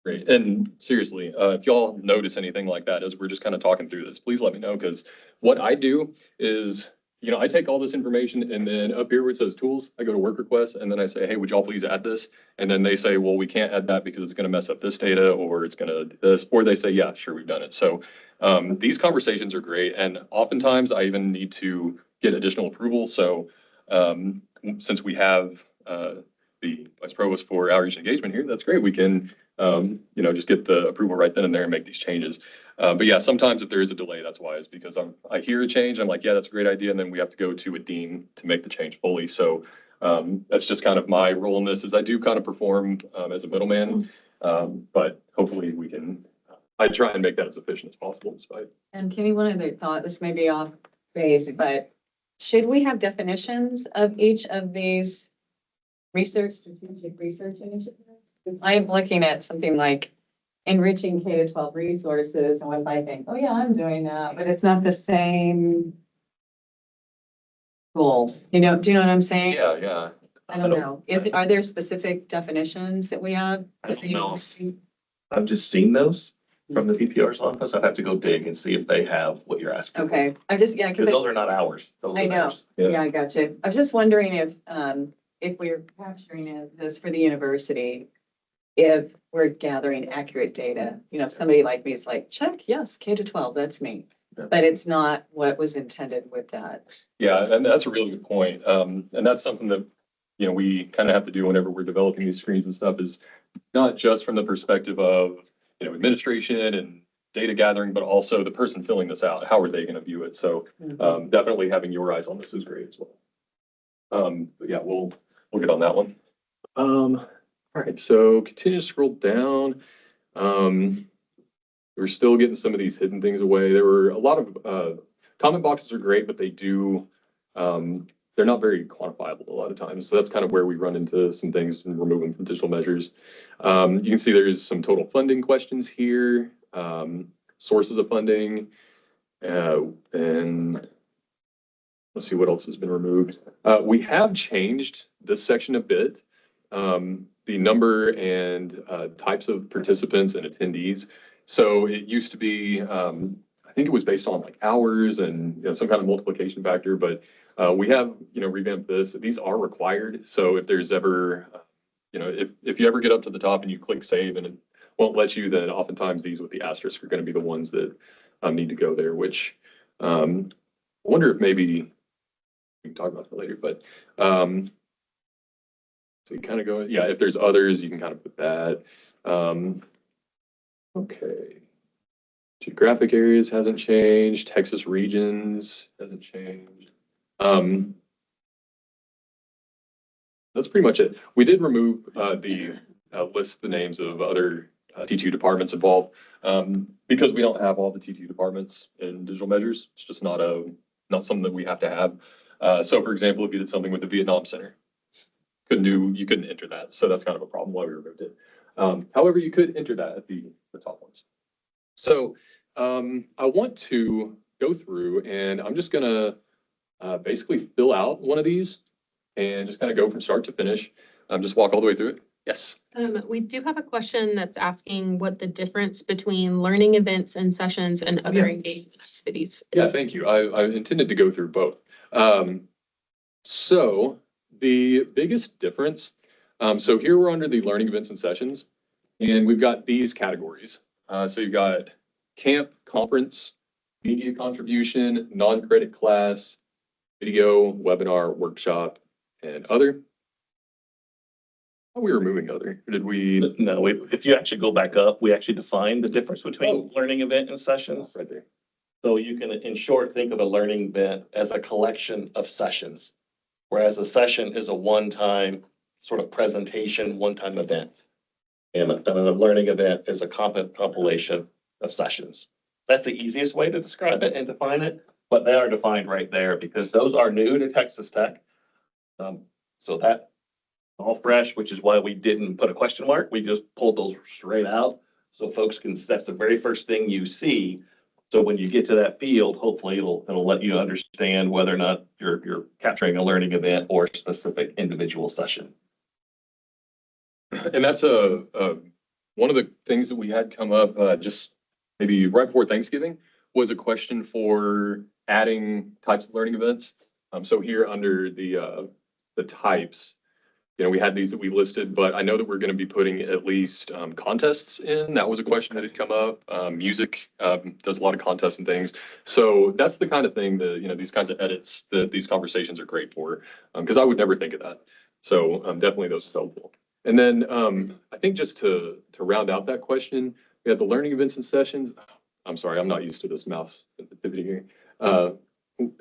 Speaker 2: Great. And seriously, if y'all notice anything like that as we're just kind of talking through this, please let me know, because what I do is, you know, I take all this information and then up here where it says tools, I go to work requests and then I say, hey, would y'all please add this? And then they say, well, we can't add that because it's going to mess up this data, or it's going to do this, or they say, yeah, sure, we've done it. So these conversations are great. And oftentimes I even need to get additional approval. So since we have the vice provost for outreach and engagement here, that's great. We can, you know, just get the approval right then and there and make these changes. But yeah, sometimes if there is a delay, that's why, is because I hear a change, I'm like, yeah, that's a great idea. And then we have to go to a dean to make the change fully. So that's just kind of my role in this, is I do kind of perform as a middleman. But hopefully we can, I try and make that as efficient as possible despite.
Speaker 3: And Kenny, one other thought, this may be off base, but should we have definitions of each of these strategic research initiatives? I'm looking at something like enriching K-12 resources, and if I think, oh yeah, I'm doing that, but it's not the same goal. You know, do you know what I'm saying?
Speaker 2: Yeah.
Speaker 3: I don't know. Are there specific definitions that we have?
Speaker 1: I don't know. I've just seen those from the PPR's office. I'd have to go dig and see if they have what you're asking.
Speaker 3: Okay, I just, yeah,
Speaker 1: Because
Speaker 3: because
Speaker 1: those are not ours. Those
Speaker 3: I
Speaker 1: are
Speaker 3: know.
Speaker 1: theirs.
Speaker 3: Yeah, I got you. I was just wondering if we're capturing this for the university, if we're gathering accurate data. You know, if somebody like me is like, check, yes, K-12, that's me.
Speaker 2: Yeah.
Speaker 3: But it's not what was intended with that.
Speaker 2: Yeah, and that's a really good point. And that's something that, you know, we kind of have to do whenever we're developing these screens and stuff, is not just from the perspective of, you know, administration and data gathering, but also the person filling this out. How are they going to view it? So definitely having your eyes on this is great as well. But yeah, we'll get on that one. All right, so continue to scroll down. We're still getting some of these hidden things away. There were a lot of comment boxes are great, but they do, they're not very quantifiable a lot of times. So that's kind of where we run into some things and remove them from digital measures. You can see there's some total funding questions here, sources of funding, and let's see what else has been removed. We have changed this section a bit. The number and types of participants and attendees. So it used to be, I think it was based on like hours and, you know, some kind of multiplication factor, but we have, you know, revamped this. These are required. So if there's ever, you know, if you ever get up to the top and you click save and it won't let you, then oftentimes these with the asterisk are going to be the ones that need to go there, which I wonder if maybe we can talk about that later, but so you kind of go, yeah, if there's others, you can kind of put that. Okay. Geographic areas hasn't changed. Texas regions hasn't changed. That's pretty much it. We did remove list the names of other T2 departments involved because we don't have all the T2 departments in digital measures. It's just not something that we have to have. So for example, if you did something with the Vietnam Center, you couldn't enter that. So that's kind of a problem why we removed it. However, you could enter that at the top ones. So I want to go through and I'm just gonna basically fill out one of these and just kind of go from start to finish. Just walk all the way through it. Yes.
Speaker 4: We do have a question that's asking what the difference between learning events and sessions and other engagement activities
Speaker 2: Yeah,
Speaker 4: is.
Speaker 2: thank you. I intended to go through both. So the biggest difference, so here we're under the learning events and sessions, and we've got these categories. So you've got camp, conference, media contribution, non-credit class, video, webinar, workshop, and other. We were moving other, or did we?
Speaker 1: No, if you actually go back up, we actually define the difference between
Speaker 2: Oh.
Speaker 1: learning event and sessions.
Speaker 2: Right there.
Speaker 1: So you can, in short, think of a learning event as a collection of sessions. Whereas a session is a one-time sort of presentation, one-time event. And a learning event is a compilation of sessions. That's the easiest way to describe it and define it, but they are defined right there because those are new to Texas Tech. So that all fresh, which is why we didn't put a question mark. We just pulled those straight out. So folks can, that's the very first thing you see. So when you get to that field, hopefully it'll let you understand whether or not you're capturing a learning event or a specific individual session.
Speaker 2: And that's one of the things that we had come up just maybe right before Thanksgiving was a question for adding types of learning events. So here under the types, we had these that we listed, but I know that we're going to be putting at least contests in. That was a question that had come up. Music does a lot of contests and things. So that's the kind of thing that, these kinds of edits that these conversations are great for, because I would never think of that. So definitely those are helpful. And then I think just to round out that question, we have the learning events and sessions. I'm sorry, I'm not used to this mouse sensitivity here. And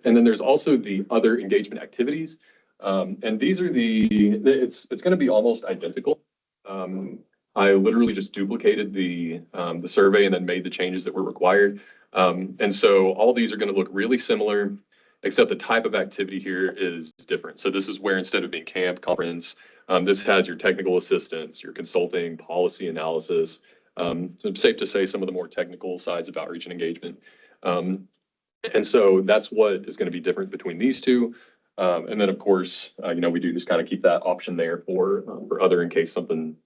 Speaker 2: then there's also the other engagement activities. And these are it's going to be almost identical. I literally just duplicated the survey and then made the changes that were required. And so all these are going to look really similar, except the type of activity here is different. So this is where instead of being camp, conference, this has your technical assistance, your consulting, policy analysis. So it's safe to say some of the more technical sides of outreach and engagement. And so that's what is going to be different between these two. And then, of course, we do just kind of keep that option there for other in case something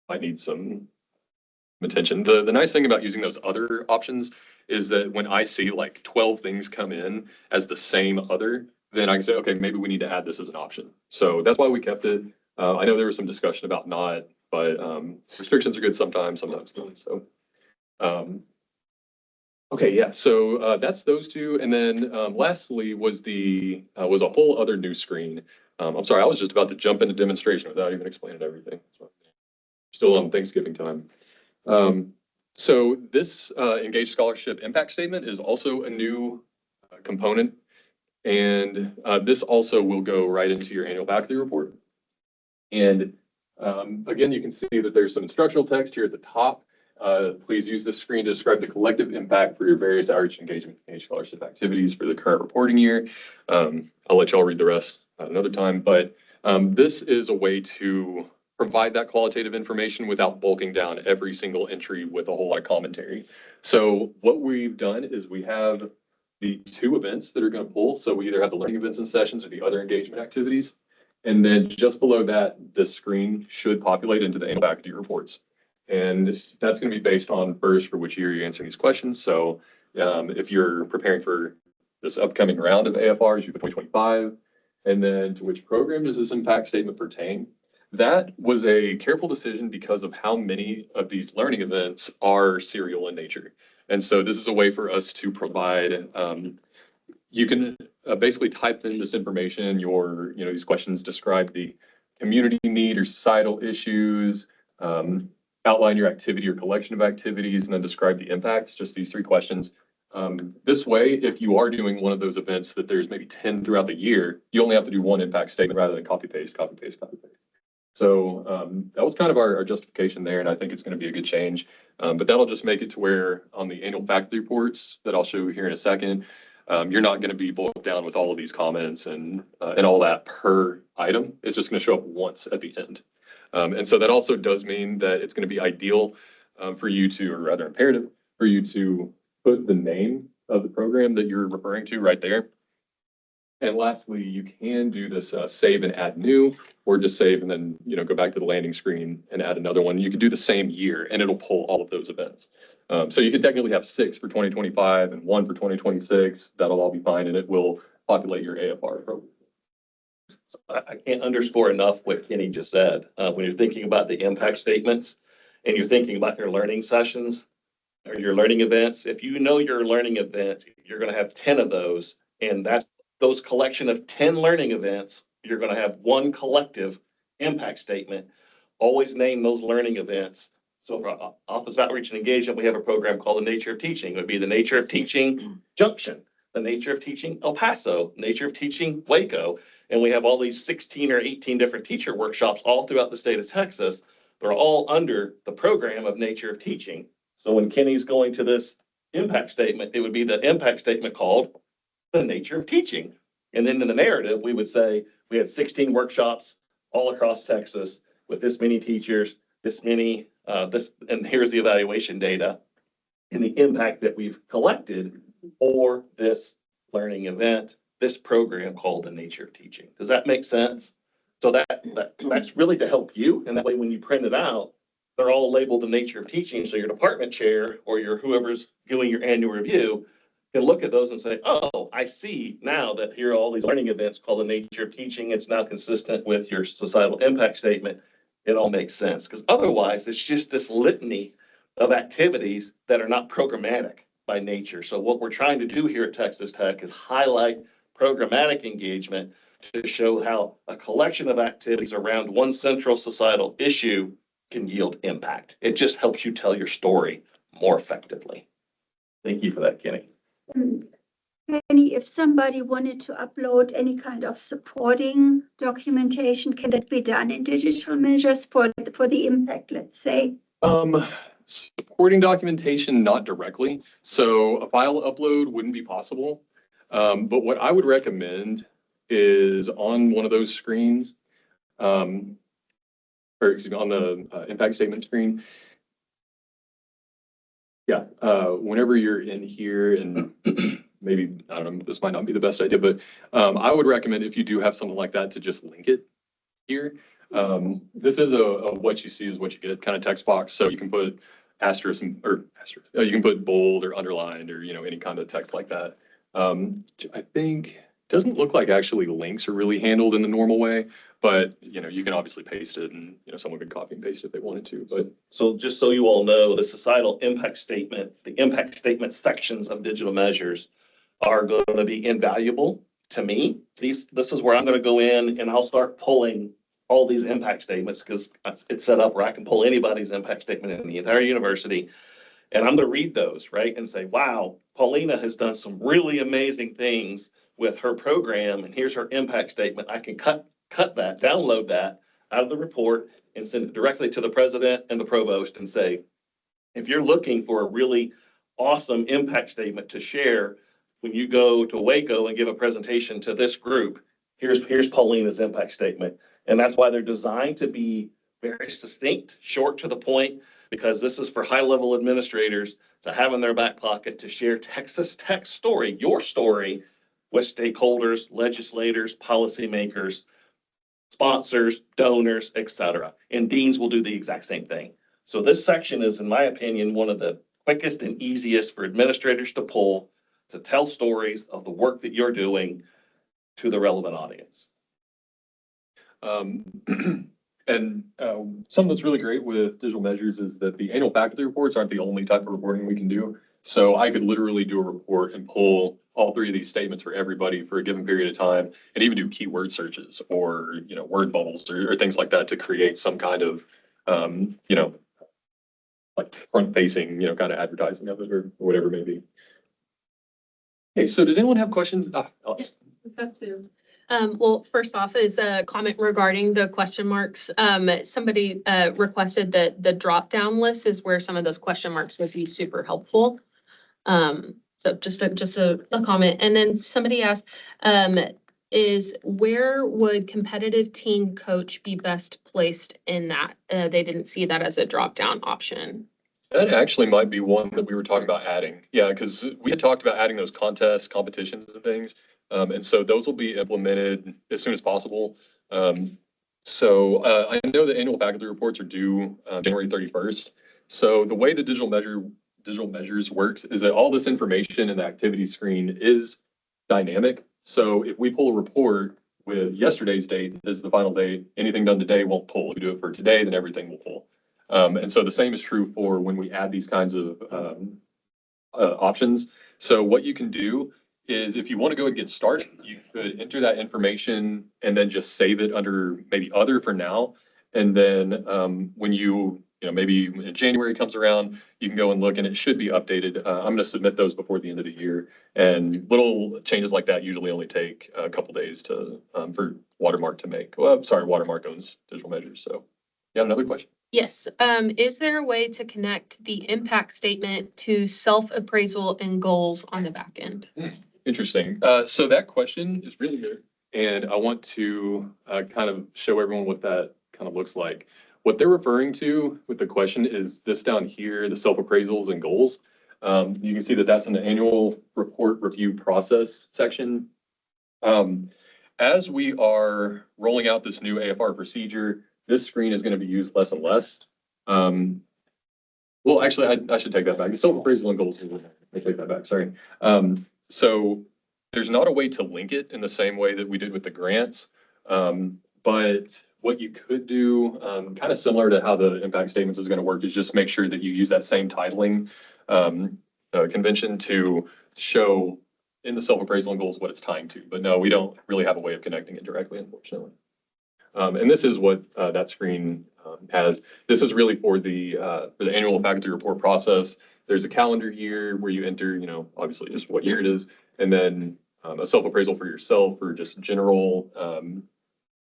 Speaker 2: might need some attention. The nice thing about using those other options is that when I see like 12 things come in as the same other, then I can say, okay, maybe we need to add this as an option. So that's why we kept it. I know there was some discussion about not, but restrictions are good sometimes not. So, okay, yeah. So that's those two, and then lastly was was a whole other new screen. I'm sorry, I was just about to jump into demonstration without even explaining everything. Still on Thanksgiving time. So this Engaged Scholarship Impact Statement is also a new component. And this also will go right into your annual faculty report. And again, you can see that there's some instructional text here at the top. Please use this screen to describe the collective impact for your various outreach engagement and scholarship activities for the current reporting year. I'll let y'all read the rest another time, but this is a way to provide that qualitative information without bulking down every single entry with a whole lot of commentary. So what we've done is we have the two events that are going to pull. So we either have the learning events and sessions or the other engagement activities. And then just below that, the screen should populate into the annual faculty reports. And that's going to be based on first for which year you're answering these questions. So if you're preparing for this upcoming round of AFRs, you put 2025, and then to which program does this impact statement pertain? That was a careful decision because of how many of these learning events are serial in nature. And so this is a way for us to provide, you can basically type in this information, these questions describe the community need or societal issues, outline your activity or collection of activities, and then describe the impacts, just these 3 questions. This way, if you are doing one of those events that there's maybe 10 throughout the year, you only have to do one impact statement rather than copy, paste, copy, paste, copy, paste. So that was kind of our justification there, and I think it's going to be a good change. But that'll just make it to where on the annual faculty reports that I'll show you here in a second, you're not going to be boiled down with all of these comments and all that per item. It's just going to show up once at the end. And so that also does mean that it's going to be ideal for you to, or rather imperative for you to put the name of the program that you're referring to right there. And lastly, you can do this save and add new, or just save and then, go back to the landing screen and add another one. You could do the same year and it'll pull all of those events. So you could technically have 6 for 2025 and 1 for 2026. That'll all be fine. And it will populate your AFR program.
Speaker 1: I can't underscore enough what Kenny just said. When you're thinking about the impact statements and you're thinking about your learning sessions or your learning events, if you know your learning event, you're going to have 10 of those. And that's those collection of 10 learning events, you're going to have one collective impact statement. always name those learning events. So for Office of Outreach and Engagement, we have a program called The Nature of Teaching. It would be The Nature of Teaching Junction, The Nature of Teaching El Paso, Nature of Teaching Waco. And we have all these 16 or 18 different teacher workshops all throughout the state of Texas. They're all under the program of Nature of Teaching. So when Kenny's going to this impact statement, it would be the impact statement called The Nature of Teaching. And then in the narrative, we would say we had 16 workshops all across Texas with this many teachers, this many, and here's the evaluation data and the impact that we've collected for this learning event, this program called The Nature of Teaching. Does that make sense? So that's really to help you. And that way, when you print it out, they're all labeled The Nature of Teaching. So your department chair or your whoever's doing your annual review can look at those and say, oh, I see now that here are all these learning events called The Nature of Teaching. It's now consistent with your societal impact statement. It all makes sense, because otherwise it's just this litany of activities that are not programmatic by nature. So what we're trying to do here at Texas Tech is highlight programmatic engagement to show how a collection of activities around one central societal issue can yield impact. It just helps you tell your story more effectively. Thank you for that, Kenny.
Speaker 6: Kenny, if somebody wanted to upload any kind of supporting documentation, can that be done in digital measures for the impact, let's say?
Speaker 2: Supporting documentation, not directly. So a file upload wouldn't be possible. But what I would recommend is on one of those screens, or excuse me, on the impact statement screen. Yeah, whenever you're in here, and maybe, I don't know, this might not be the best idea, but I would recommend, if you do have something like that, to just link it here. This is a what you see is what you get kind of text box. So you can put asterisk or asterisk, you can put bold or underlined or, any kind of text like that. I think doesn't look like actually links are really handled in the normal way, but you can obviously paste it, and someone could copy and paste it if they wanted to. But
Speaker 1: So just so you all know, the societal impact statement, the impact statement sections of digital measures are going to be invaluable to me. This is where I'm going to go in and I'll start pulling all these impact statements, because it's set up where I can pull anybody's impact statement in the entire university. And I'm going to read those, right? And say, wow, Paulina has done some really amazing things with her program. And here's her impact statement. I can cut that, download that out of the report and send it directly to the president and the provost and say, if you're looking for a really awesome impact statement to share when you go to Waco and give a presentation to this group, here's Paulina's impact statement. And that's why they're designed to be very succinct, short to the point, because this is for high-level administrators to have in their back pocket to share Texas Tech's story, your story, with stakeholders, legislators, policymakers, sponsors, donors, et cetera. And deans will do the exact same thing. So this section is, in my opinion, one of the quickest and easiest for administrators to pull to tell stories of the work that you're doing to the relevant audience.
Speaker 2: And something that's really great with digital measures is that the annual faculty reports aren't the only type of reporting we can do. So I could literally do a report and pull all three of these statements for everybody for a given period of time, and even do keyword searches or, word bubbles or things like that to create some kind of, like front facing, kind of advertising of it or whatever it may be. Okay, so does anyone have questions? Alex.
Speaker 4: Have to. Well, first off is a comment regarding the question marks. Somebody requested that the drop down list is where some of those question marks would be super helpful. So just a comment. And then somebody asked, is where would competitive teen coach be best placed in that? They didn't see that as a drop down option.
Speaker 2: That actually might be one that we were talking about adding. Yeah, because we had talked about adding those contests, competitions and things. And so those will be implemented as soon as possible. So I know the annual faculty reports are due January 31st. So the way the digital measures works is that all this information in the activity screen is dynamic. So if we pull a report with yesterday's date as the final date, anything done today won't pull. If we do it for today, then everything will pull. And so the same is true for when we add these kinds of options. So what you can do is, if you want to go and get started, you could enter that information and then just save it under maybe other for now. And then when maybe when January comes around, you can go and look and it should be updated. I'm going to submit those before the end of the year. And little changes like that usually only take a couple days for Watermark to make. Well, I'm sorry, Watermark owns Digital Measures. So you have another question?
Speaker 4: Yes, is there a way to connect the impact statement to self-appraisal and goals on the back end?
Speaker 2: Interesting. So that question is really good. And I want to kind of show everyone what that kind of looks like. What they're referring to with the question is this down here, the self-appraisals and goals. You can see that that's in the annual report review process section. As we are rolling out this new AFR procedure, this screen is going to be used less and less. Well, actually, I should take that back. The self-appraisal and goals. I take that back. Sorry. So there's not a way to link it in the same way that we did with the grants. But what you could do, kind of similar to how the impact statements is going to work, is just make sure that you use that same titling convention to show in the self-appraisal and goals what it's tying to. But no, we don't really have a way of connecting it directly, unfortunately. And this is what that screen has. This is really for the annual faculty report process. There's a calendar year where you enter, obviously just what year it is, and then a self-appraisal for yourself for just general,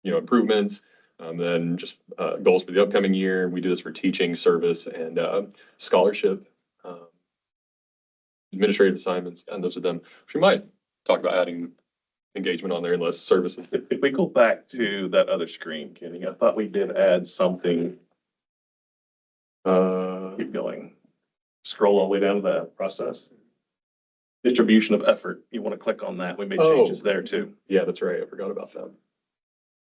Speaker 2: improvements. Then just goals for the upcoming year. We do this for teaching, service, and scholarship, administrative assignments, and those are them. We might talk about adding engagement on there unless services.
Speaker 1: If we go back to that other screen, Kenny, I thought we did add something. Keep going. Scroll all the way down to the process. Distribution of effort. You want to click on that. We made changes there too.
Speaker 2: Yeah, that's right. I forgot about that.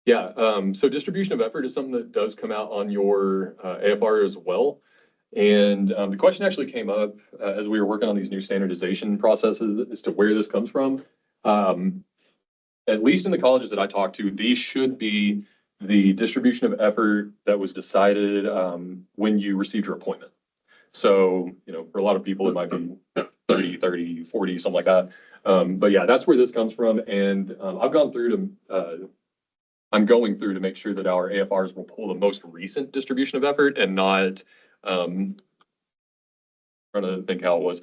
Speaker 2: Yeah, so distribution of effort is something that does come out on your AFR as well. And the question actually came up as we were working on these new standardization processes as to where this comes from. At least in the colleges that I talked to, these should be the distribution of effort that was decided when you received your appointment. So, for a lot of people, it might be 30, 40, something like that. But yeah, that's where this comes from. And I'm going through to make sure that our AFRs will pull the most recent distribution of effort and not, trying to think how it was.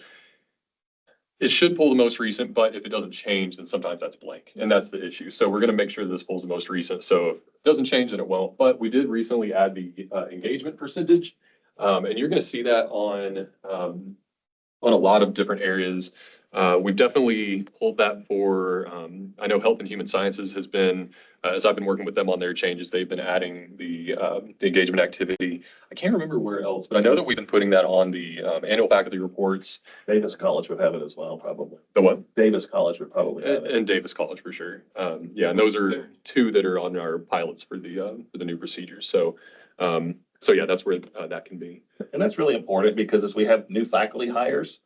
Speaker 2: It should pull the most recent, but if it doesn't change, then sometimes that's blank, and that's the issue. So we're going to make sure this pulls the most recent. So if it doesn't change, then it won't. But we did recently add the engagement percentage, and you're going to see that on a lot of different areas. We've definitely pulled that for, I know Health and Human Sciences has been, as I've been working with them on their changes, they've been adding the engagement activity. I can't remember where else, but I know that we've been putting that on the annual faculty reports.
Speaker 1: Davis College would have it as well, probably.
Speaker 2: The what?
Speaker 1: Davis College would probably have it.
Speaker 2: And Davis College for sure. Yeah, and those are two that are on our pilots for the new procedures. So yeah, that's where that can be.
Speaker 1: And that's really important because as we have new faculty hires,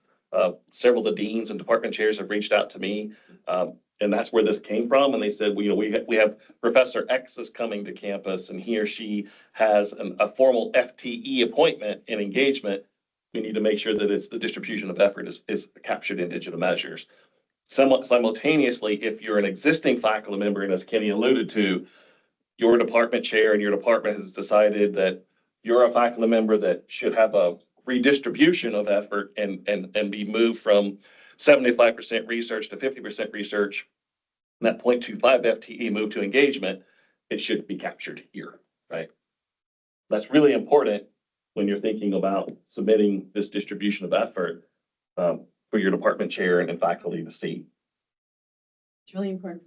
Speaker 1: several of the deans and department chairs have reached out to me, and that's where this came from. And they said, we have Professor X is coming to campus, and he or she has a formal FTE appointment and engagement. We need to make sure that it's the distribution of effort is captured in digital measures. Somewhat simultaneously, if you're an existing faculty member, and as Kenny alluded to, your department chair and your department has decided that you're a faculty member that should have a redistribution of effort and be moved from 75% research to 50% research, and that 0.25 FTE move to engagement, it should be captured here, right? That's really important when you're thinking about submitting this distribution of effort for your department chair and faculty to see.
Speaker 3: It's really important.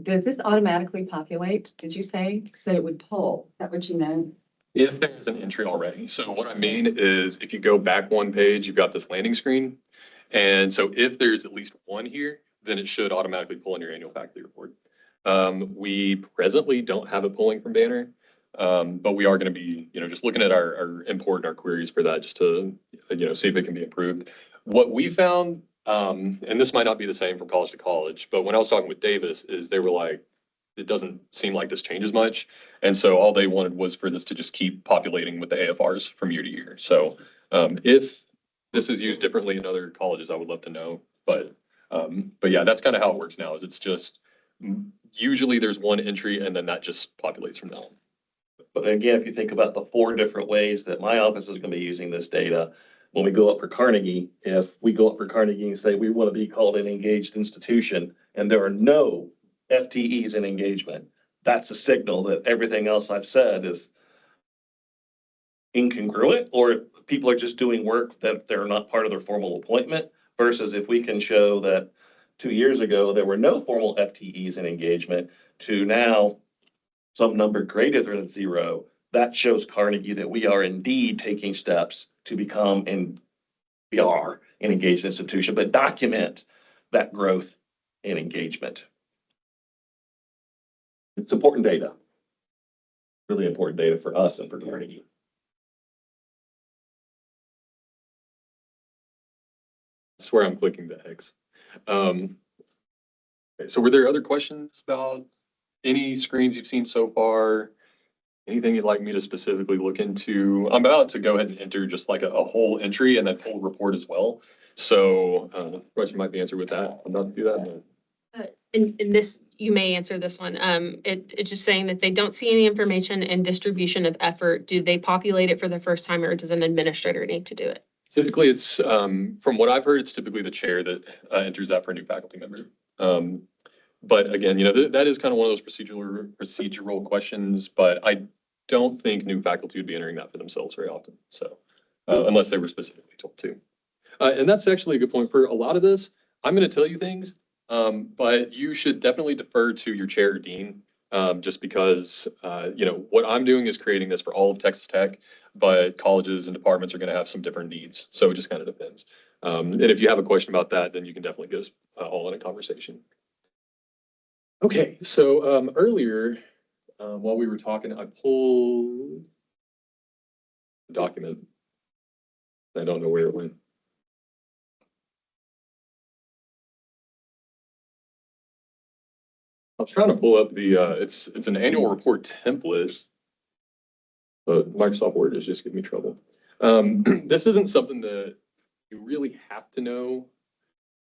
Speaker 3: Does this automatically populate? Did you say? So it would pull. Is that what you meant?
Speaker 2: If there's an entry already. So what I mean is if you go back one page, you've got this landing screen. And so if there's at least one here, then it should automatically pull in your annual faculty report. We presently don't have it pulling from Banner, but we are going to be, just looking at our import and our queries for that just to, see if it can be improved. What we found, and this might not be the same from college to college, but when I was talking with Davis is they were like, it doesn't seem like this changes much. And so all they wanted was for this to just keep populating with the AFRs from year to year. So if this is used differently in other colleges, I would love to know. But yeah, that's kind of how it works now is it's just usually there's one entry and then that just populates from now on.
Speaker 1: But again, if you think about the 4 different ways that my office is gonna be using this data, when we go up for Carnegie, if we go up for Carnegie and say we want to be called an engaged institution, and there are no FTEs in engagement, that's a signal that everything else I've said is incongruent, or people are just doing work that they're not part of their formal appointment, versus if we can show that 2 years ago, there were no formal FTEs in engagement to now some number greater than 0, that shows Carnegie that we are indeed taking steps to become, and we are an engaged institution, but document that growth in engagement. It's important data. Really important data for us and for Carnegie.
Speaker 2: That's where I'm clicking the X. Okay, so were there other questions about any screens you've seen so far? Anything you'd like me to specifically look into? I'm about to go ahead and enter just like a whole entry and then pull report as well. So the question might be answered with that. I'm about to do that.
Speaker 4: And this, you may answer this one. It's just saying that they don't see any information in distribution of effort. Do they populate it for the first time, or does an administrator need to do it?
Speaker 2: Typically, it's from what I've heard, it's typically the chair that enters that for a new faculty member. But again, that is kind of one of those procedural questions, but I don't think new faculty would be entering that for themselves very often. So unless they were specifically told to. And that's actually a good point for a lot of this. I'm going to tell you things, but you should definitely defer to your chair or dean, just because, what I'm doing is creating this for all of Texas Tech, but colleges and departments are going to have some different needs. So it just kind of depends. And if you have a question about that, then you can definitely get us all in a conversation. Okay, so earlier, while we were talking, I pulled the document. I don't know where it went. I was trying to pull up the, it's an annual report template, but Microsoft Word is just giving me trouble. This isn't something that you really have to know,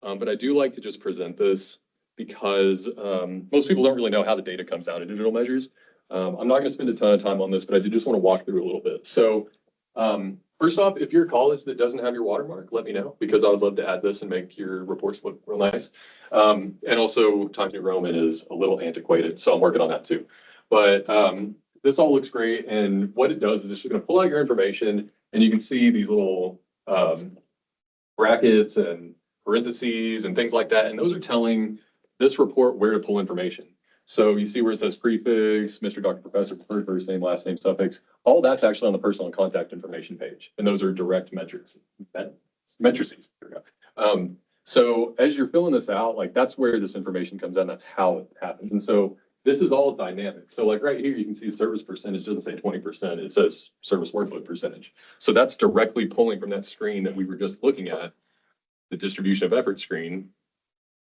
Speaker 2: but I do like to just present this because most people don't really know how the data comes out of digital measures. I'm not going to spend a ton of time on this, but I do just want to walk through a little bit. So first off, if you're a college that doesn't have your watermark, let me know, because I would love to add this and make your reports look real nice. And also Times New Roman is a little antiquated, so I'm working on that too. But this all looks great. And what it does is it's just going to pull out your information, and you can see these little brackets and parentheses and things like that. And those are telling this report where to pull information. So you see where it says prefix, Mr. Dr. Professor, preferred first name, last name, suffix, all that's actually on the personal and contact information page. And those are direct metrics, matrices. There we go. So as you're filling this out, like that's where this information comes in. That's how it happens. And so this is all dynamic. So like right here, you can see service percentage doesn't say 20%. It says service workload percentage. So that's directly pulling from that screen that we were just looking at, the distribution of effort screen.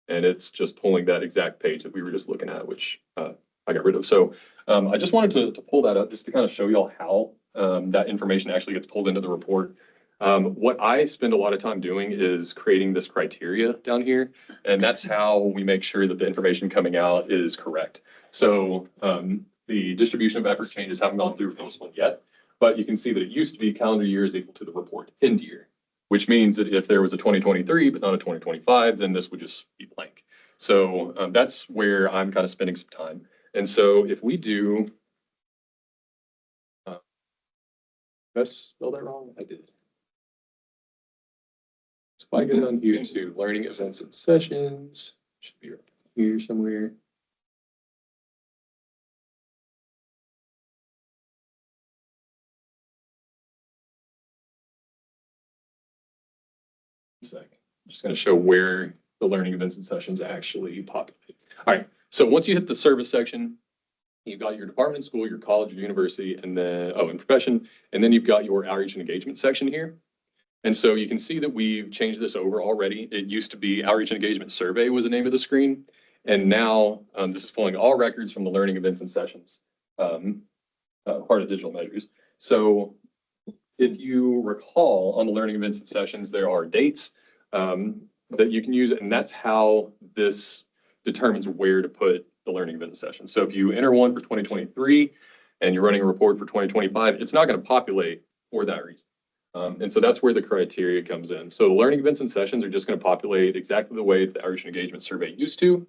Speaker 2: And it's just pulling that exact page that we were just looking at, which I got rid of. So I just wanted to pull that up just to kind of show y'all how that information actually gets pulled into the report. What I spend a lot of time doing is creating this criteria down here, and that's how we make sure that the information coming out is correct. So the distribution of effort changes haven't gone through this one yet, but you can see that it used to be calendar year is equal to the report end year, which means that if there was a 2023 but not a 2025, then this would just be blank. So that's where I'm kind of spending some time. And so if we do, did I spell that wrong? I did. So if I go down here to learning events and sessions, should be right here somewhere. Second. I'm just going to show where the learning events and sessions actually populate. All right. So once you hit the service section, you've got your department, school, your college, your university, and then, and profession. And then you've got your outreach and engagement section here. And so you can see that we've changed this over already. It used to be outreach and engagement survey was the name of the screen. And now this is pulling all records from the learning events and sessions, part of digital measures. So if you recall, on the learning events and sessions, there are dates that you can use, and that's how this determines where to put the learning event session. So if you enter one for 2023 and you're running a report for 2025, it's not going to populate for that reason. And so that's where the criteria comes in. So the learning events and sessions are just going to populate exactly the way the Outreach and Engagement Survey used to.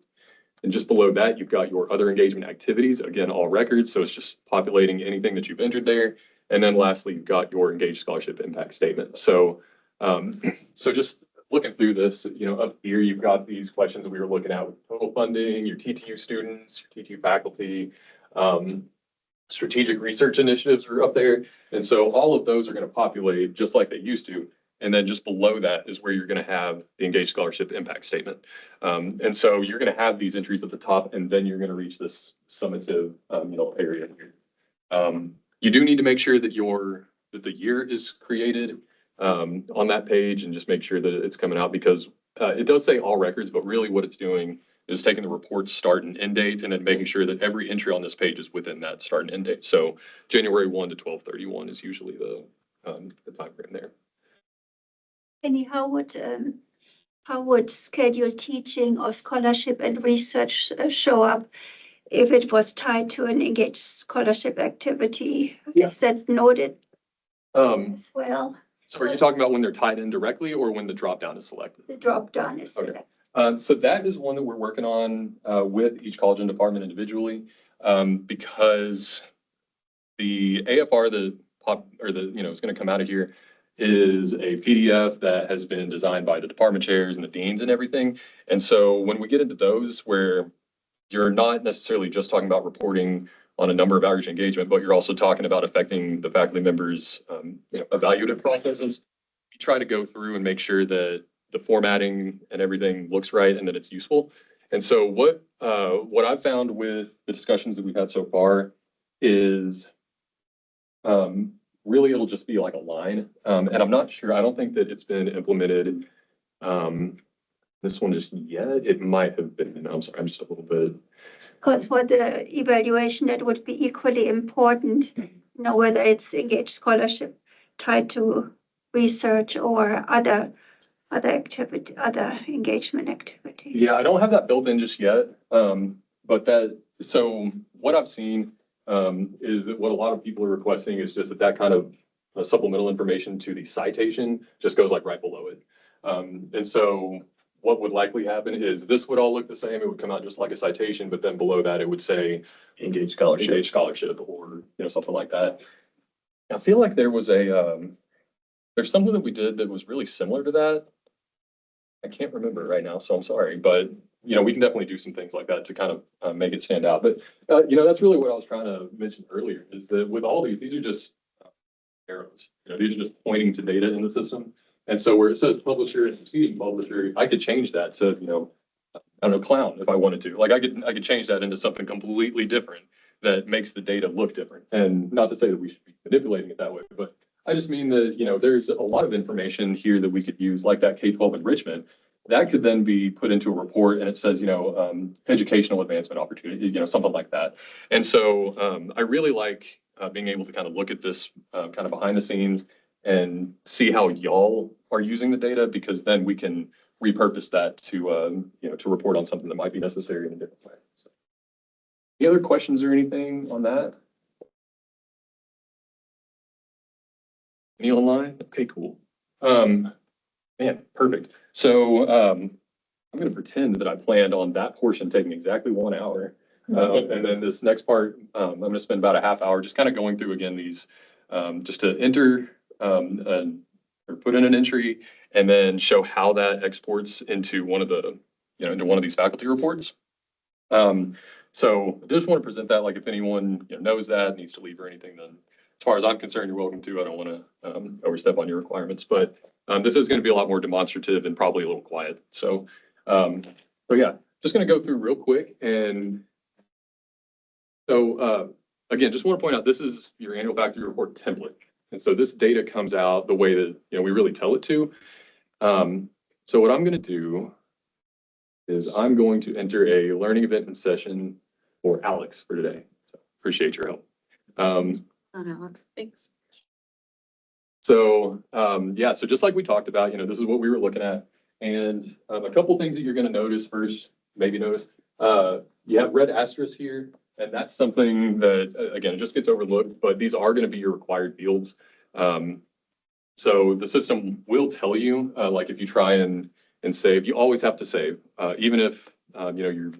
Speaker 2: And just below that, you've got your other engagement activities, again, all records. So it's just populating anything that you've entered there. And then lastly, you've got your Engaged Scholarship Impact Statement. So, so just looking through this, up here, you've got these questions that we were looking at with total funding, your TTU students, your TTU faculty, strategic research initiatives are up there. And so all of those are going to populate just like they used to. And then just below that is where you're going to have the Engaged Scholarship Impact Statement. And so you're going to have these entries at the top, and then you're going to reach this summative, area here. You do need to make sure that that the year is created on that page, and just make sure that it's coming out, because it does say all records, but really what it's doing is taking the report's start and end date and then making sure that every entry on this page is within that start and end date. So January 1 to 12/31 is usually the time frame there.
Speaker 6: Penny, how would scheduled teaching or scholarship and research show up if it was tied to an engaged scholarship activity?
Speaker 2: Yeah.
Speaker 6: Is that noted as well?
Speaker 2: So are you talking about when they're tied in directly or when the drop down is selected?
Speaker 6: The drop down is
Speaker 2: Okay.
Speaker 6: selected.
Speaker 2: So that is one that we're working on with each college and department individually, because the AFR is going to come out of here is a PDF that has been designed by the department chairs and the deans and everything. And so when we get into those where you're not necessarily just talking about reporting on a number of outreach engagement, but you're also talking about affecting the faculty members' evaluative processes, we try to go through and make sure that the formatting and everything looks right and that it's useful. And so what I've found with the discussions that we've had so far is really it'll just be like a line. And I'm not sure, I don't think that it's been implemented this one just yet. It might have been, I'm sorry, I'm just a little bit.
Speaker 6: Because for the evaluation, that would be equally important, whether it's engaged scholarship tied to research or other activity, other engagement activities.
Speaker 2: Yeah, I don't have that built in just yet. So what I've seen is that what a lot of people are requesting is just that kind of supplemental information to the citation just goes like right below it. And so what would likely happen is this would all look the same. It would come out just like a citation, but then below that it would say engaged scholarship or something like that. I feel like there was there's something that we did that was really similar to that. I can't remember right now, so I'm sorry, but we can definitely do some things like that to kind of make it stand out. But that's really what I was trying to mention earlier, is that with all these are just arrows. These are just pointing to data in the system. And so where it says publisher and preceding publisher, I could change that to I don't know, clown if I wanted to. Like I could change that into something completely different that makes the data look different. And not to say that we should be manipulating it that way, but I just mean that, there's a lot of information here that we could use, like that K-12 enrichment, that could then be put into a report and it says, educational advancement opportunity, something like that. And so I really like being able to kind of look at this kind of behind the scenes and see how y'all are using the data, because then we can repurpose that to report on something that might be necessary in a different way. So, any other questions or anything on that? Any online? Okay, cool. Man, perfect. So I'm going to pretend that I planned on that portion taking exactly 1 hour. And then this next part, I'm going to spend about a half hour just kind of going through again these, just to enter or put in an entry and then show how that exports into one of the, into one of these faculty reports. So I just want to present that, like if anyone knows that, needs to leave or anything, then as far as I'm concerned, you're welcome to. I don't want to overstep on your requirements, but this is going to be a lot more demonstrative and probably a little quiet. So yeah, just going to go through real quick. And so again, just want to point out, this is your annual faculty report template. And so this data comes out the way that we really tell it to. So what I'm going to do is I'm going to enter a learning event and session for Alex for today. So appreciate your help.
Speaker 3: Alex, thanks.
Speaker 2: So yeah, so just like we talked about, this is what we were looking at. And a couple things that you're going to notice first, maybe notice, you have red asterisk here, and that's something that, again, it just gets overlooked, but these are gonna be your required fields. So the system will tell you, like if you try and save, you always have to save, even if, you know,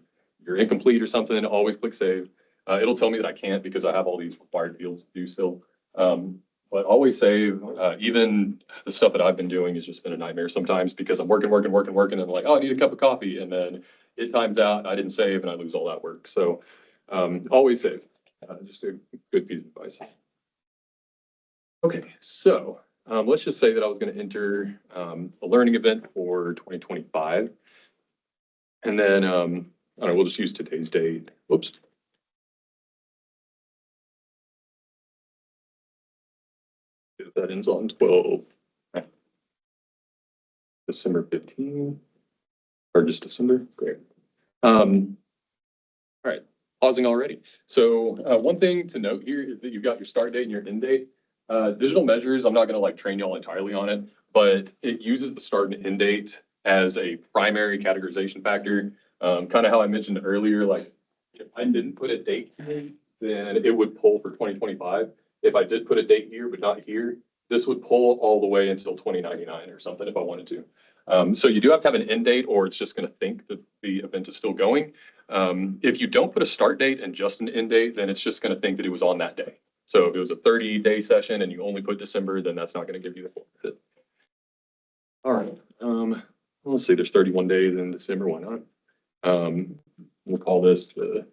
Speaker 2: you're incomplete or something, always click save. It'll tell me that I can't because I have all these required fields to do still. But always save, even the stuff that I've been doing has just been a nightmare sometimes because I'm working, and I'm like, oh, I need a cup of coffee. And then it times out, and I didn't save and I lose all that work. So, always save, just a good piece of advice. Okay, so, let's just say that I was gonna enter, a learning event for 2025. And then, I don't know, we'll just use today's date. Whoops. If that ends on 12. December 15, or just December, great. All right, pausing already. So, one thing to note here is that you've got your start date and your end date. Digital measures, I'm not gonna like train y'all entirely on it, but it uses the start and end date as a primary categorization factor. Kind of how I mentioned earlier, like if I didn't put a date here, then it would pull for 2025. If I did put a date here, but not here, this would pull all the way until 2099 or something if I wanted to. So you do have to have an end date or it's just gonna think that the event is still going. If you don't put a start date and just an end date, then it's just gonna think that it was on that day. So if it was a 30-day session and you only put December, then that's not gonna give you the full fit. All right, let's see, there's 31 days in December, why not? We'll call this the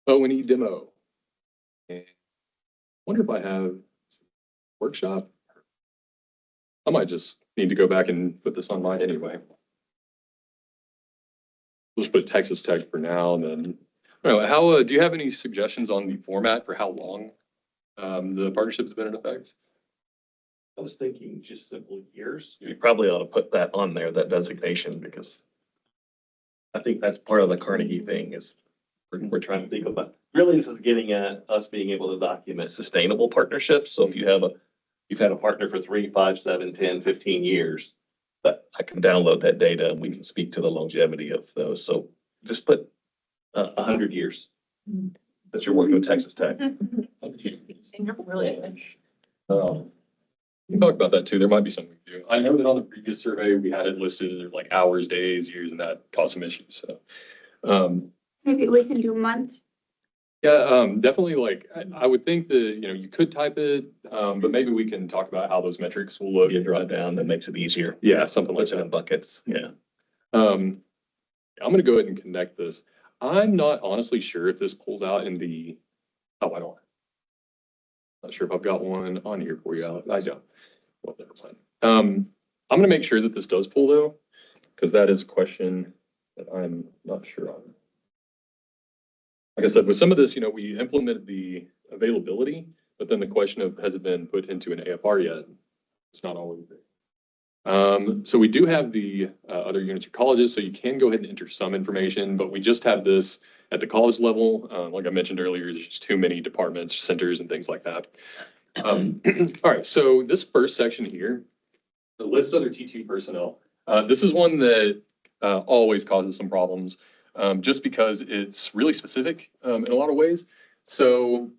Speaker 2: O&E demo. And wonder if I have workshop. I might just need to go back and put this on mine anyway. We'll just put Texas Tech for now, and then, I don't know, how, do you have any suggestions on the format for how long the partnership's been in effect?
Speaker 1: I was thinking just simple years. You probably ought to put that on there, that designation, because I think that's part of the Carnegie thing is we're trying to think about, really, this is getting at us being able to document sustainable partnerships. So if you've had a partner for 3, 5, 7, 10, 15 years, that I can download that data and we can speak to the longevity of those. So just put 100 years that you're working with Texas Tech.
Speaker 2: We can talk about that too. There might be something we can do. I know that on the previous survey, we had it listed as like hours, days, years, and that caused some issues, so.
Speaker 6: Maybe we can do months.
Speaker 2: Yeah, definitely like, I would think that, you know, you could type it, but maybe we can talk about how those metrics will look.
Speaker 1: You drop down, that makes it easier.
Speaker 2: Yeah, something like
Speaker 1: Put it in
Speaker 2: that.
Speaker 1: buckets, yeah.
Speaker 2: I'm gonna go ahead and connect this. I'm not honestly sure if this pulls out in the, oh, I don't. Not sure if I've got one on here for you, Alex. I don't. Well, never mind. I'm gonna make sure that this does pull though, because that is a question that I'm not sure on. Like I said, with some of this, you know, we implemented the availability, but then the question of has it been put into an AFR yet? It's not always there. So we do have the other units or colleges, so you can go ahead and enter some information, but we just have this at the college level. Like I mentioned earlier, there's just too many departments, centers, and things like that. All right, so this first section here, the list other T2 personnel. This is one that always causes some problems, just because it's really specific in a lot of ways. So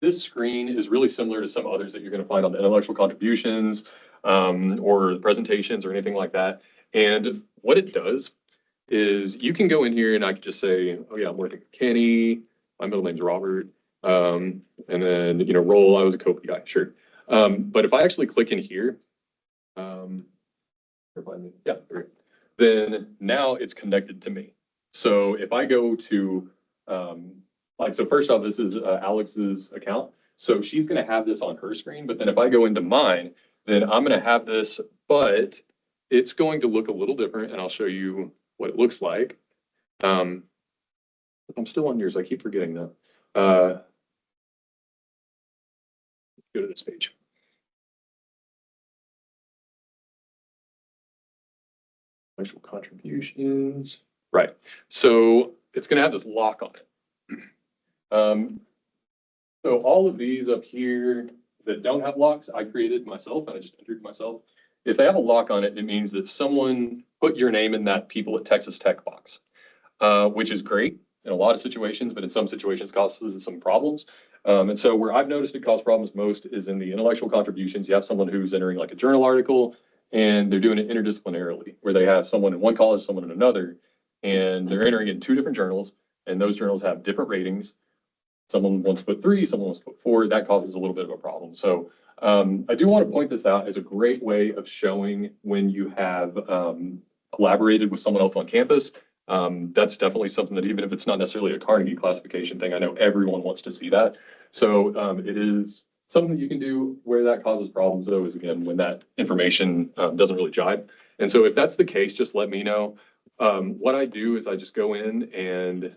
Speaker 2: this screen is really similar to some others that you're going to find on the intellectual contributions or presentations or anything like that. And what it does is you can go in here and I could just say, oh yeah, I'm working with Kenny. My middle name's Robert. And then, you know, role, I was a Copley guy, sure. But if I actually click in here, yeah, then now it's connected to me. So if I go to, so first off, this is Alex's account. So she's going to have this on her screen, but then if I go into mine, then I'm going to have this, but it's going to look a little different and I'll show you what it looks like. I'm still on yours. I keep forgetting that. Go to this page. Actual contributions. Right. So it's going to have this lock on it. So all of these up here that don't have locks, I created myself and I just entered myself. If they have a lock on it, it means that someone put your name in that people at Texas Tech box, which is great. in a lot of situations, but in some situations causes some problems. And so where I've noticed it cause problems most is in the intellectual contributions. You have someone who's entering like a journal article and they're doing it interdisciplinarily, where they have someone in one college, someone in another, and they're entering in two different journals, and those journals have different ratings. Someone wants to put 3, someone wants to put 4. That causes a little bit of a problem. So I do want to point this out as a great way of showing when you have collaborated with someone else on campus. That's definitely something that even if it's not necessarily a Carnegie classification thing, I know everyone wants to see that. So it is something that you can do. Where that causes problems though is again, when that information doesn't really jibe. And so if that's the case, just let me know. What I do is I just go in and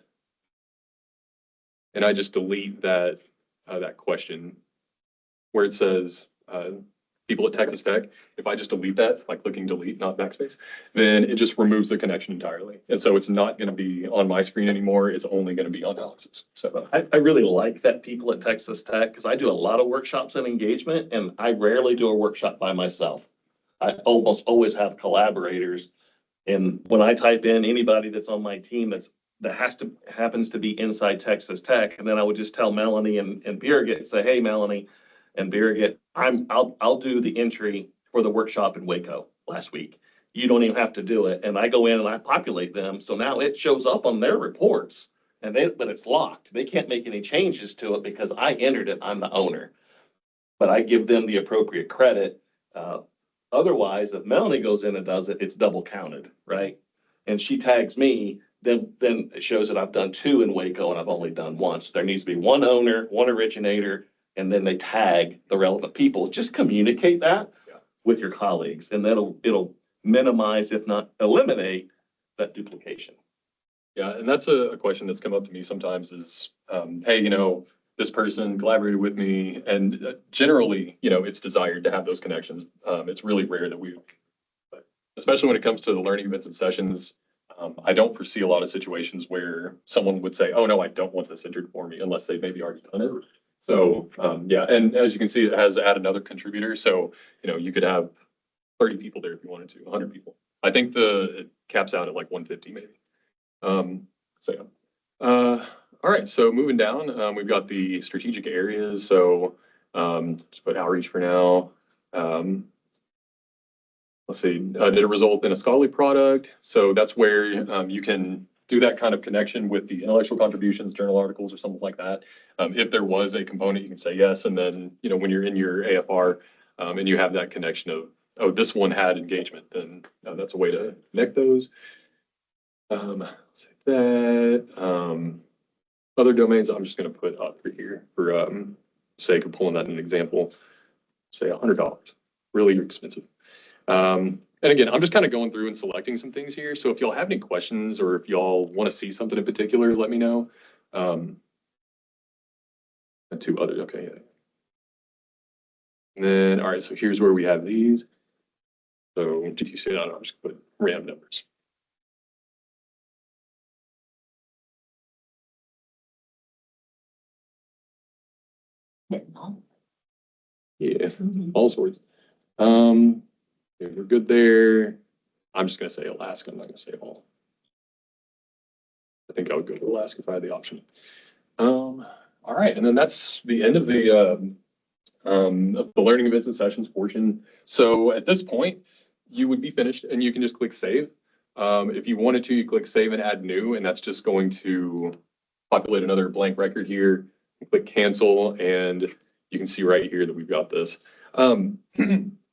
Speaker 2: I just delete that that question where it says people at Texas Tech. If I just delete that by clicking delete, not backspace, then it just removes the connection entirely. And so it's not going to be on my screen anymore. It's only going to be on Alex's. So
Speaker 1: I really like that people at Texas Tech, because I do a lot of workshops and engagement, and I rarely do a workshop by myself. I almost always have collaborators. And when I type in anybody that's on my team that happens to be inside Texas Tech, and then I would just tell Melanie and Birgit, say, hey, Melanie and Birgit, I'll do the entry for the workshop in Waco last week. You don't even have to do it. And I go in and I populate them. So now it shows up on their reports but it's locked. They can't make any changes to it because I entered it. I'm the owner, but I give them the appropriate credit. Otherwise, if Melanie goes in and does it, it's double counted, right? And she tags me, then it shows that I've done 2 in Waco and I've only done 1. So there needs to be 1 owner, 1 originator, and then they tag the relevant people. Just communicate that with your colleagues, and it'll minimize, if not eliminate, that duplication.
Speaker 2: yeah, and that's a question that's come up to me sometimes is, hey, this person collaborated with me, and generally, it's desired to have those connections. It's really rare that but especially when it comes to the learning events and sessions, I don't foresee a lot of situations where someone would say, oh, no, I don't want this entered for me unless they've maybe already done it. So, yeah, and as you can see, it has add another contributor. So, you could have 30 people there if you wanted to, 100 people. I think it caps out at like 150 maybe. So, yeah. All right, so moving down, we've got the strategic areas. So just put outreach for now. Let's see, did it result in a scholarly product? So that's where you can do that kind of connection with the intellectual contributions, journal articles, or something like that. If there was a component, you can say yes. And then, when you're in your AFR and you have that connection of, oh, this one had engagement, then that's a way to connect those. Say that. Other domains, I'm just going to put up for here for sake of pulling that in an example. Say $100, really expensive. And again, I'm just kind of going through and selecting some things here. So if y'all have any questions or if y'all want to see something in particular, let me know. And 2 others, okay. Yeah. And then, all right, so here's where we have these. So did you say that? I'm just going to put random numbers. Yeah, all sorts. Okay, we're good there. I'm just gonna say Alaska. I'm not gonna say all. I think I would go to Alaska if I had the option. All right, and then that's the end of the learning events and sessions portion. So at this point, you would be finished, and you can just click save. If you wanted to, you click save and add new, and that's just going to populate another blank record here. Click cancel, and you can see right here that we've got this.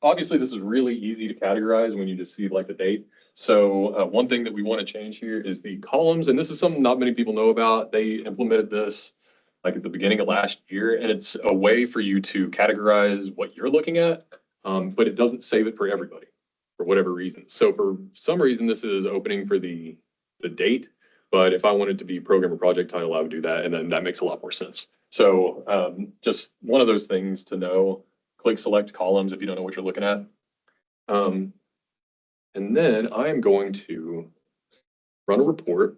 Speaker 2: Obviously, this is really easy to categorize when you just see like the date. So one thing that we want to change here is the columns, and this is something not many people know about. They implemented this like at the beginning of last year, and it's a way for you to categorize what you're looking at, but it doesn't save it for everybody for whatever reason. So for some reason, this is opening for the date, but if I wanted to be program or project title, I would do that, and then that makes a lot more sense. So just one of those things to know. Click select columns if you don't know what you're looking at. And then I'm going to run a report.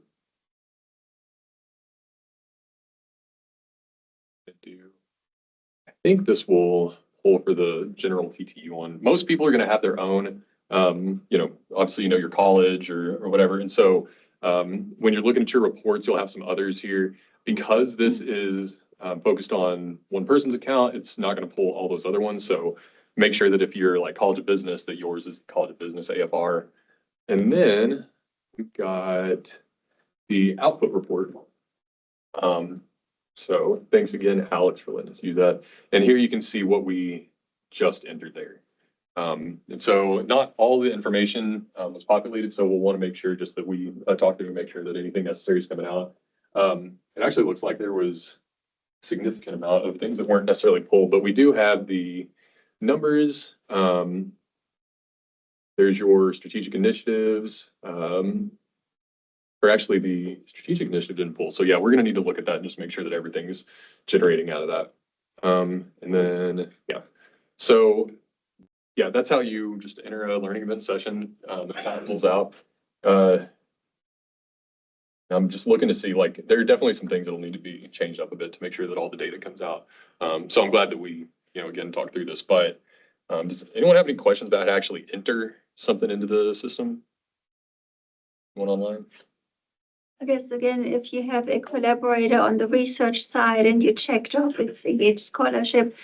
Speaker 2: I think this will pull for the general TTU one. Most people are going to have their own, obviously, your college or whatever. And so When you're looking at your reports, you'll have some others here. Because this is focused on one person's account, it's not going to pull all those other ones. So make sure that if you're like College of Business, that yours is College of Business AFR. And then we've got the output report. So thanks again, Alex, for letting us use that. And here you can see what we just entered there. And so not all the information was populated, so we'll want to make sure just that we talk to and make sure that anything necessary is coming out. It actually looks like there was a significant amount of things that weren't necessarily pulled, but we do have the numbers. There's your strategic initiatives. Or actually the strategic initiative didn't pull. So yeah, we're going to need to look at that and just make sure that everything's generating out of that. And then, yeah. So yeah, that's how you just enter a learning event session. That pulls out. I'm just looking to see, like, there are definitely some things that'll need to be changed up a bit to make sure that all the data comes out. So I'm glad that we, again, talked through this, but does anyone have any questions about how to actually enter something into the system? One online?
Speaker 6: I guess again, if you have a collaborator on the research side and you checked off its Engage Scholarship,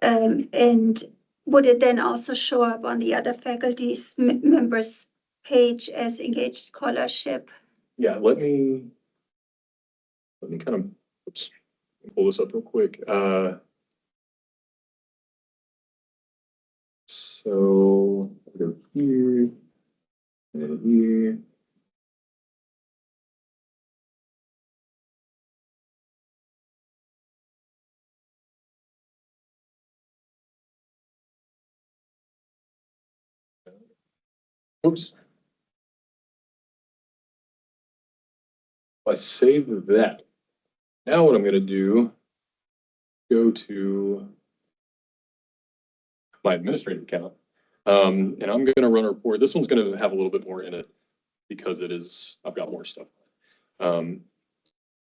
Speaker 6: and would it then also show up on the other faculty's members page as Engage Scholarship?
Speaker 2: Yeah, let me kind of, oops, pull this up real quick. So I'll go here and here. Oops. If I save that, now what I'm going to do, go to my administrative account, and I'm going to run a report. This one's going to have a little bit more in it because I've got more stuff. So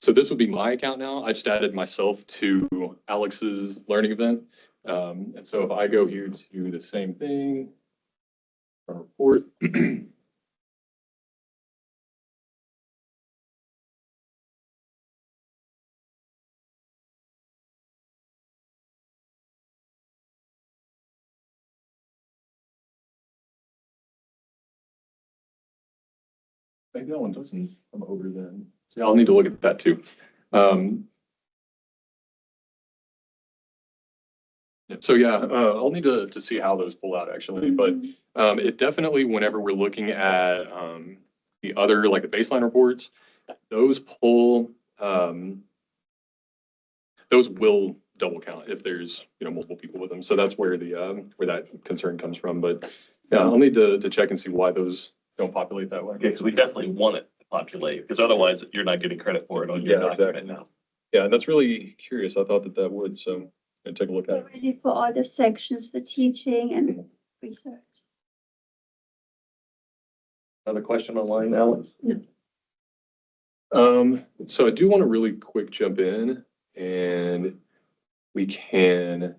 Speaker 2: this would be my account now. I just added myself to Alex's learning event. And so if I go here to the same thing, run a report. Maybe that one doesn't come over then. So I'll need to look at that too. So yeah, I'll need to see how those pull out actually, but it definitely, whenever we're looking at the other, like the baseline reports, those pull, those will double count if there's, multiple people with them. So that's where where that concern comes from. But yeah, I'll need to check and see why those don't populate that way.
Speaker 1: Okay, because we definitely want it to populate, because otherwise you're not getting credit for it on your
Speaker 2: Yeah,
Speaker 1: document
Speaker 2: exactly.
Speaker 1: now.
Speaker 2: Yeah, and that's really curious. I thought that would, so I'll take a look at it.
Speaker 6: Ready for all the sections, the teaching and research.
Speaker 1: Another question online, Alex?
Speaker 2: So I do want to really quick jump in and we can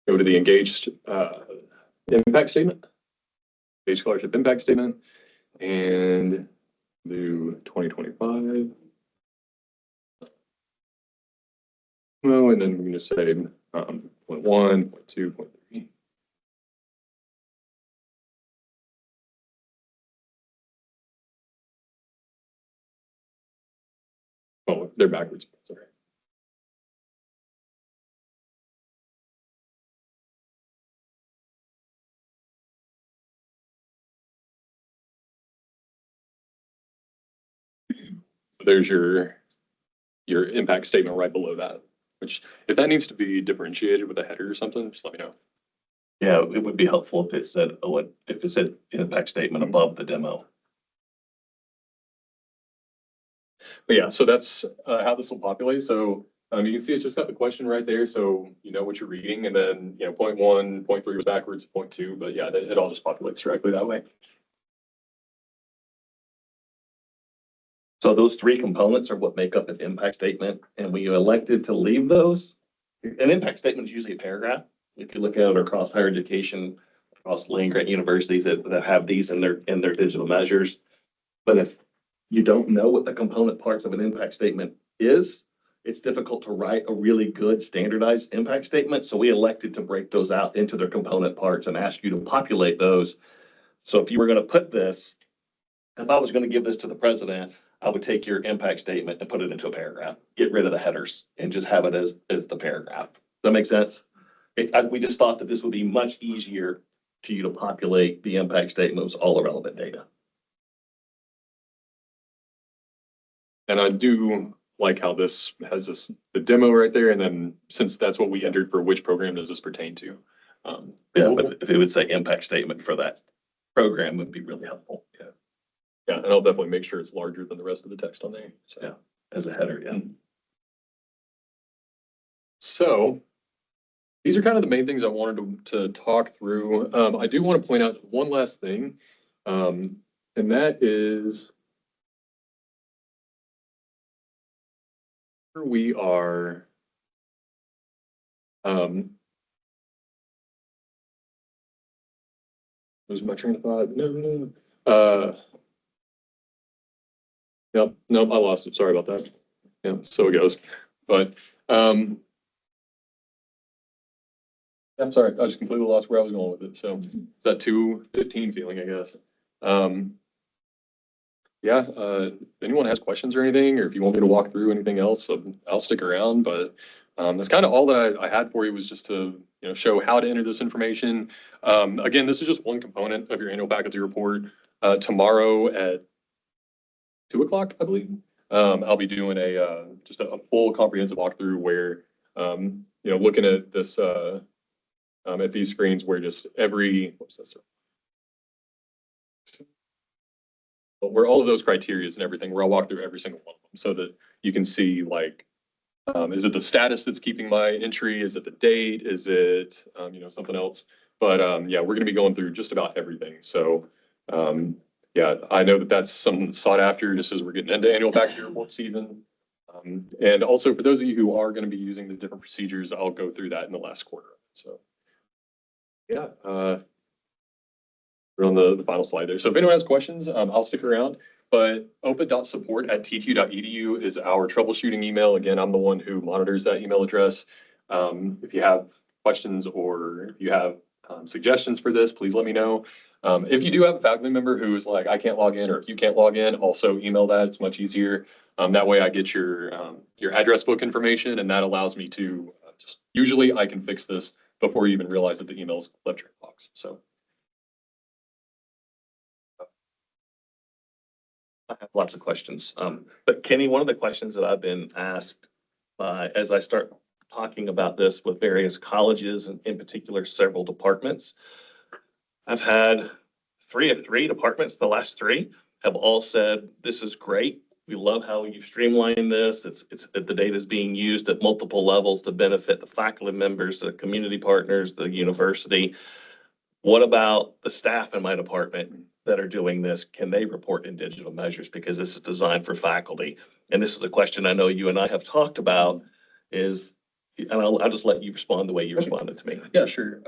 Speaker 2: go to the engaged impact statement, Engaged Scholarship Impact Statement, and do 2025. Well, and then we're going to say point 1, point 2, point 3. Oh, they're backwards. Sorry. There's your impact statement right below that, which if that needs to be differentiated with a header or something, just let me know.
Speaker 1: Yeah, it would be helpful if it said, if it said impact statement above the demo.
Speaker 2: But yeah, so that's how this will populate. So you can see it's just got the question right there. So you know what you're reading, and then, point 1, point 3 was backwards, point 2, but yeah, it all just populates directly that way.
Speaker 1: So those three components are what make up an impact statement, and we elected to leave those. An impact statement is usually a paragraph. If you look at it across higher education, across land grant universities that have these in their digital measures, But if you don't know what the component parts of an impact statement is, it's difficult to write a really good standardized impact statement. So we elected to break those out into their component parts and ask you to populate those. So if you were gonna put this, if I was gonna give this to the president, I would take your impact statement and put it into a paragraph, get rid of the headers and just have it as the paragraph. Does that make sense? We just thought that this would be much easier to you to populate the impact statement with all the relevant data.
Speaker 2: And I do like how this has the demo right there. And then since that's what we entered for which program does this pertain to?
Speaker 1: Yeah, but if it would say impact statement for that program would be really helpful. Yeah,
Speaker 2: Yeah, and I'll definitely make sure it's larger than the rest of the text on there. So.
Speaker 1: Yeah. As a header, yeah.
Speaker 2: So these are kind of the main things I wanted to talk through. I do want to point out one last thing. And that is we are lose my train of thought. No. Nope, I lost it. Sorry about that. Yeah, so it goes. But I'm sorry, I just completely lost where I was going with it. So it's that 2:15 feeling, I guess. Yeah, if anyone has questions or anything, or if you want me to walk through anything else, I'll stick around. But that's kind of all that I had for you, was just to show how to enter this information. Again, this is just one component of your annual faculty report. Tomorrow at 2 o'clock, I believe, I'll be doing just a full comprehensive walkthrough where looking at this at these screens where just where all of those criteria and everything, where I'll walk through every single one of them so that you can see, like, is it the status that's keeping my entry? Is it the date? Is it, something else? But yeah, we're going to be going through just about everything. So yeah, I know that that's something that's sought after just as we're getting into annual faculty report season. And also for those of you who are going to be using the different procedures, I'll go through that in the last quarter. So yeah, we're on the final slide there. So if anyone has questions, I'll stick around. But opit.support@ttu.edu is our troubleshooting email. Again, I'm the one who monitors that email address. If you have questions or if you have suggestions for this, please let me know. If you do have a faculty member who is like, I can't log in, or if you can't log in, also email that. It's much easier. That way I get your address book information, and that allows me to usually I can fix this before you even realize that the email's left your inbox. So.
Speaker 1: I have lots of questions. But Kenny, one of the questions that I've been asked as I start talking about this with various colleges and in particular several departments, I've had three departments, the last three have all said, this is great. We love how you streamline this. The data is being used at multiple levels to benefit the faculty members, the community partners, the university. What about the staff in my department that are doing this? Can they report in digital measures? Because this is designed for faculty. And this is a question I know you and I have talked about and I'll just let you respond the way you responded to me.
Speaker 2: Yeah, sure.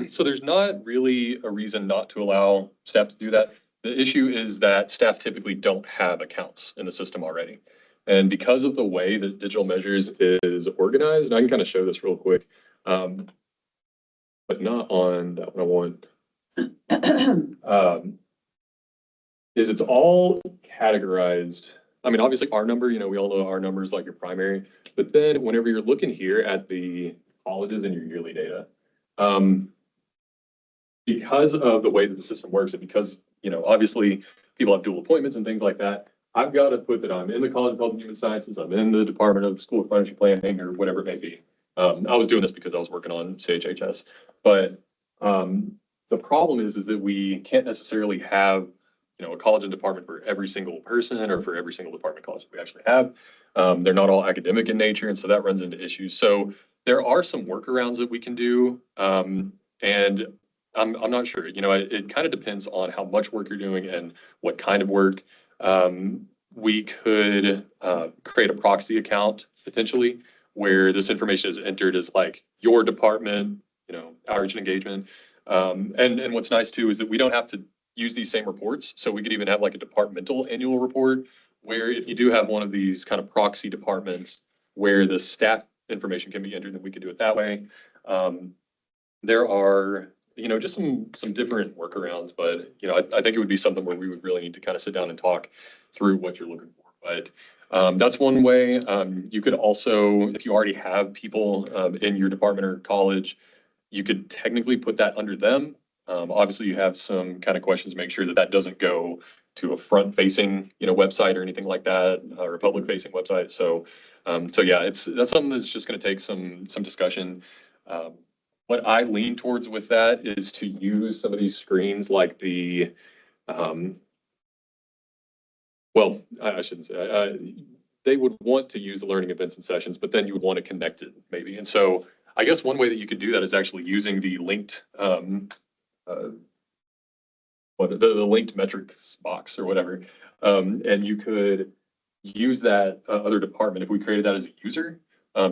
Speaker 2: So there's not really a reason not to allow staff to do that. The issue is that staff typically don't have accounts in the system already. And because of the way that digital measures is organized, and I can kind of show this real quick, but not on that one I want. Is it's all categorized. I mean, obviously our number, we all know our number is like your primary, but then whenever you're looking here at the colleges and your yearly data, because of the way that the system works and because, obviously people have dual appointments and things like that, I've got to put that I'm in the College of Health and Human Sciences, I'm in the Department of School of Financial Planning or whatever it may be. I was doing this because I was working on CHHS, but the problem is that we can't necessarily have a college and department for every single person or for every single department college that we actually have. They're not all academic in nature, and so that runs into issues. So there are some workarounds that we can do, and I'm not sure. It kind of depends on how much work you're doing and what kind of work. We could create a proxy account potentially where this information is entered as like your department, outreach and engagement. And what's nice too is that we don't have to use these same reports. So we could even have like a departmental annual report where if you do have one of these kind of proxy departments where the staff information can be entered, then we could do it that way. There are, just some different workarounds, but, I think it would be something where we would really need to kind of sit down and talk through what you're looking for. But that's one way. You could also, if you already have people in your department or college, you could technically put that under them. Obviously, you have some kind of questions, make sure that that doesn't go to a front-facing, website or anything like that, or a public-facing website. So yeah, that's something that's just going to take some discussion. What I lean towards with that is to use some of these screens like the, well, I shouldn't say, they would want to use the learning events and sessions, but then you would want to connect it maybe. And so I guess one way that you could do that is actually using the linked, the linked metrics box or whatever. And you could use that other department if we created that as a user.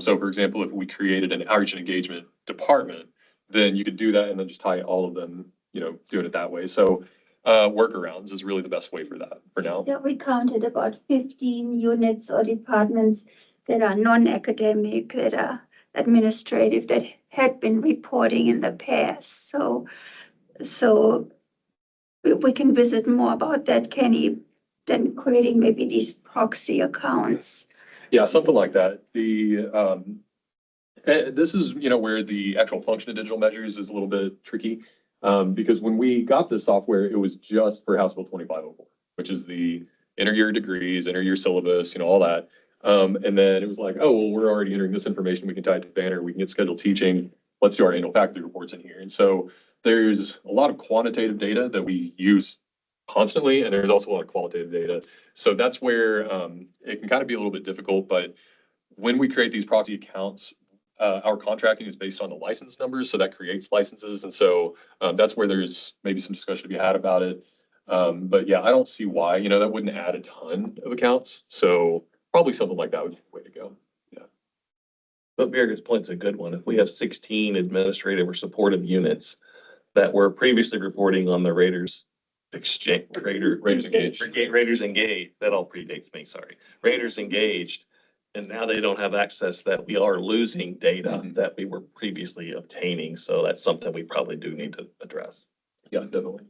Speaker 2: So for example, if we created an outreach and engagement department, then you could do that and then just tie all of them, doing it that way. So workarounds is really the best way for that for now.
Speaker 6: Yeah, we counted about 15 units or departments that are non-academic, that are administrative, that had been reporting in the past. So we can visit more about that, Kenny, than creating maybe these proxy accounts.
Speaker 2: Yeah, something like that. This is, where the actual function of digital measures is a little bit tricky. Because when we got this software, it was just for House Bill 2504, which is the inter-year degrees, inter-year syllabus, all that. And then it was like, oh, well, we're already entering this information. We can tie it to Banner. We can get scheduled teaching. Let's do our annual faculty reports in here. And so there's a lot of quantitative data that we use constantly, and there's also a lot of qualitative data. So that's where it can kind of be a little bit difficult. But when we create these proxy accounts, our contracting is based on the license numbers, so that creates licenses. And so that's where there's maybe some discussion to be had about it. But yeah, I don't see why, that wouldn't add a ton of accounts. So probably something like that would be the way to go. Yeah.
Speaker 1: But Birgit's point's a good one. If we have 16 administrative or supportive units that were previously reporting on the Raiders Exchange,
Speaker 2: Raiders Engaged.
Speaker 1: Raiders Engaged, that all predates me, sorry. Raiders Engaged, and now they don't have access, that we are losing data that we were previously obtaining. So that's something we probably do need to address.
Speaker 2: Yeah, definitely.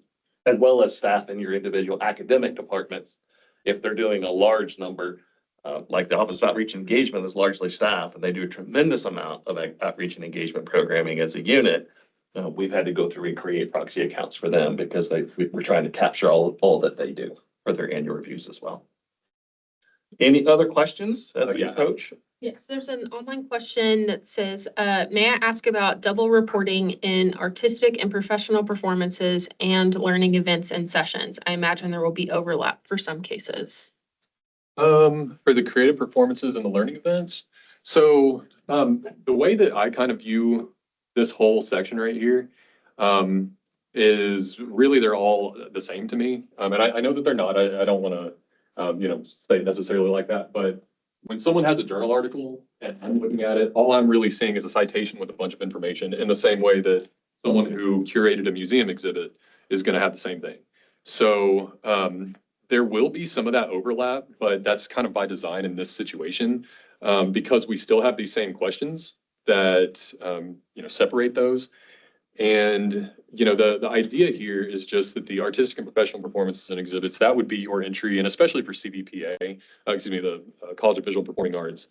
Speaker 1: As well as staff in your individual academic departments. If they're doing a large number, like the Office of Outreach and Engagement is largely staff, and they do a tremendous amount of outreach and engagement programming as a unit. We've had to go through and create proxy accounts for them because we're trying to capture all that they do for their annual reviews as well. Any other questions, Coach?
Speaker 4: Yes, there's an online question that says, may I ask about double reporting in artistic and professional performances and learning events and sessions? I imagine there will be overlap for some cases.
Speaker 2: For the creative performances and the learning events. So the way that I kind of view this whole section right here is really they're all the same to me. And I know that they're not. I don't want to say necessarily like that, but when someone has a journal article and I'm looking at it, all I'm really seeing is a citation with a bunch of information in the same way that someone who curated a museum exhibit is going to have the same thing. So there will be some of that overlap, but that's kind of by design in this situation because we still have these same questions that separate those. And the idea here is just that the artistic and professional performances and exhibits, that would be your entry, and especially for CVPA, the College of Visual Performing Arts,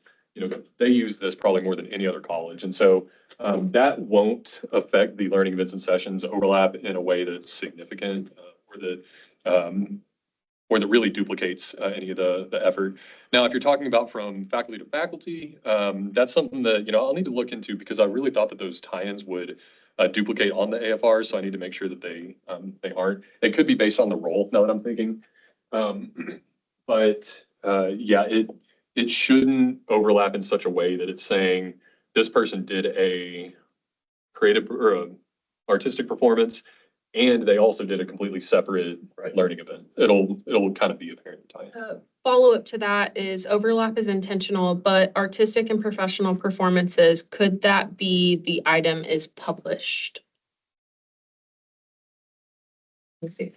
Speaker 2: they use this probably more than any other college. And so that won't affect the learning events and sessions overlap in a way that's significant or that really duplicates any of the effort. Now, if you're talking about from faculty to faculty, that's something that, I'll need to look into because I really thought that those tie-ins would duplicate on the AFR. So I need to make sure that they aren't. It could be based on the role now that I'm thinking. It shouldn't overlap in such a way that it's saying this person did a creative or a artistic performance and they also did a completely separate learning event. It'll kind of be apparent in time.
Speaker 4: Follow-up to that is overlap is intentional, but artistic and professional performances, could that be the item is published? Let's see.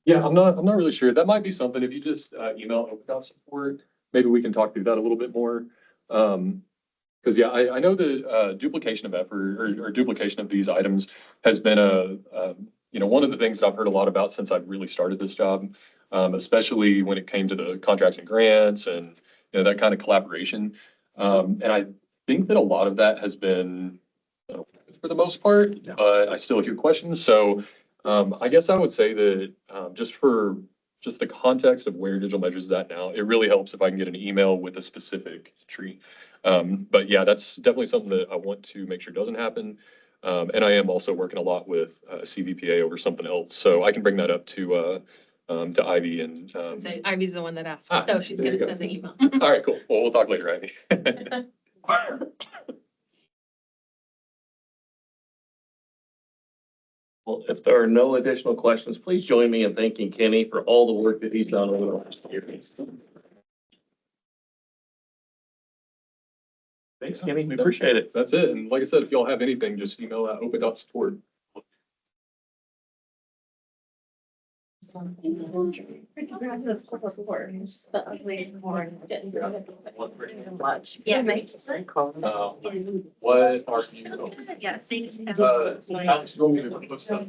Speaker 2: Yeah, I'm not really sure. That might be something, if you just email OpenDOT support, maybe we can talk through that a little bit more. Because yeah, I know that duplication of effort or duplication of these items has been one of the things that I've heard a lot about since I've really started this job, especially when it came to the contracts and grants and, that kind of collaboration. And I think that a lot of that has been for the most part, but I still hear questions. So I guess I would say that just for just the context of where Digital Measures is at now, it really helps if I can get an email with a specific entry. But yeah, that's definitely something that I want to make sure doesn't happen. And I am also working a lot with CVPA over something else, so I can bring that up to Ivy and.
Speaker 4: So Ivy's the one that asked,
Speaker 2: Ah,
Speaker 4: so she's
Speaker 2: there you
Speaker 4: gonna
Speaker 2: go.
Speaker 4: send the email.
Speaker 2: All right, cool. Well, we'll talk later, Ivy.
Speaker 1: Well, if there are no additional questions, please join me in thanking Kenny for all the work that he's done over the last year. Thanks, Kenny. We appreciate it.
Speaker 2: That's it. And like I said, if y'all have anything, just email that open support.
Speaker 5: Yeah.
Speaker 2: What are you?
Speaker 5: Yeah, thanks.
Speaker 2: Alex, you want me to put stuff?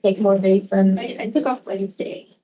Speaker 5: Take more days than I took off Wednesday.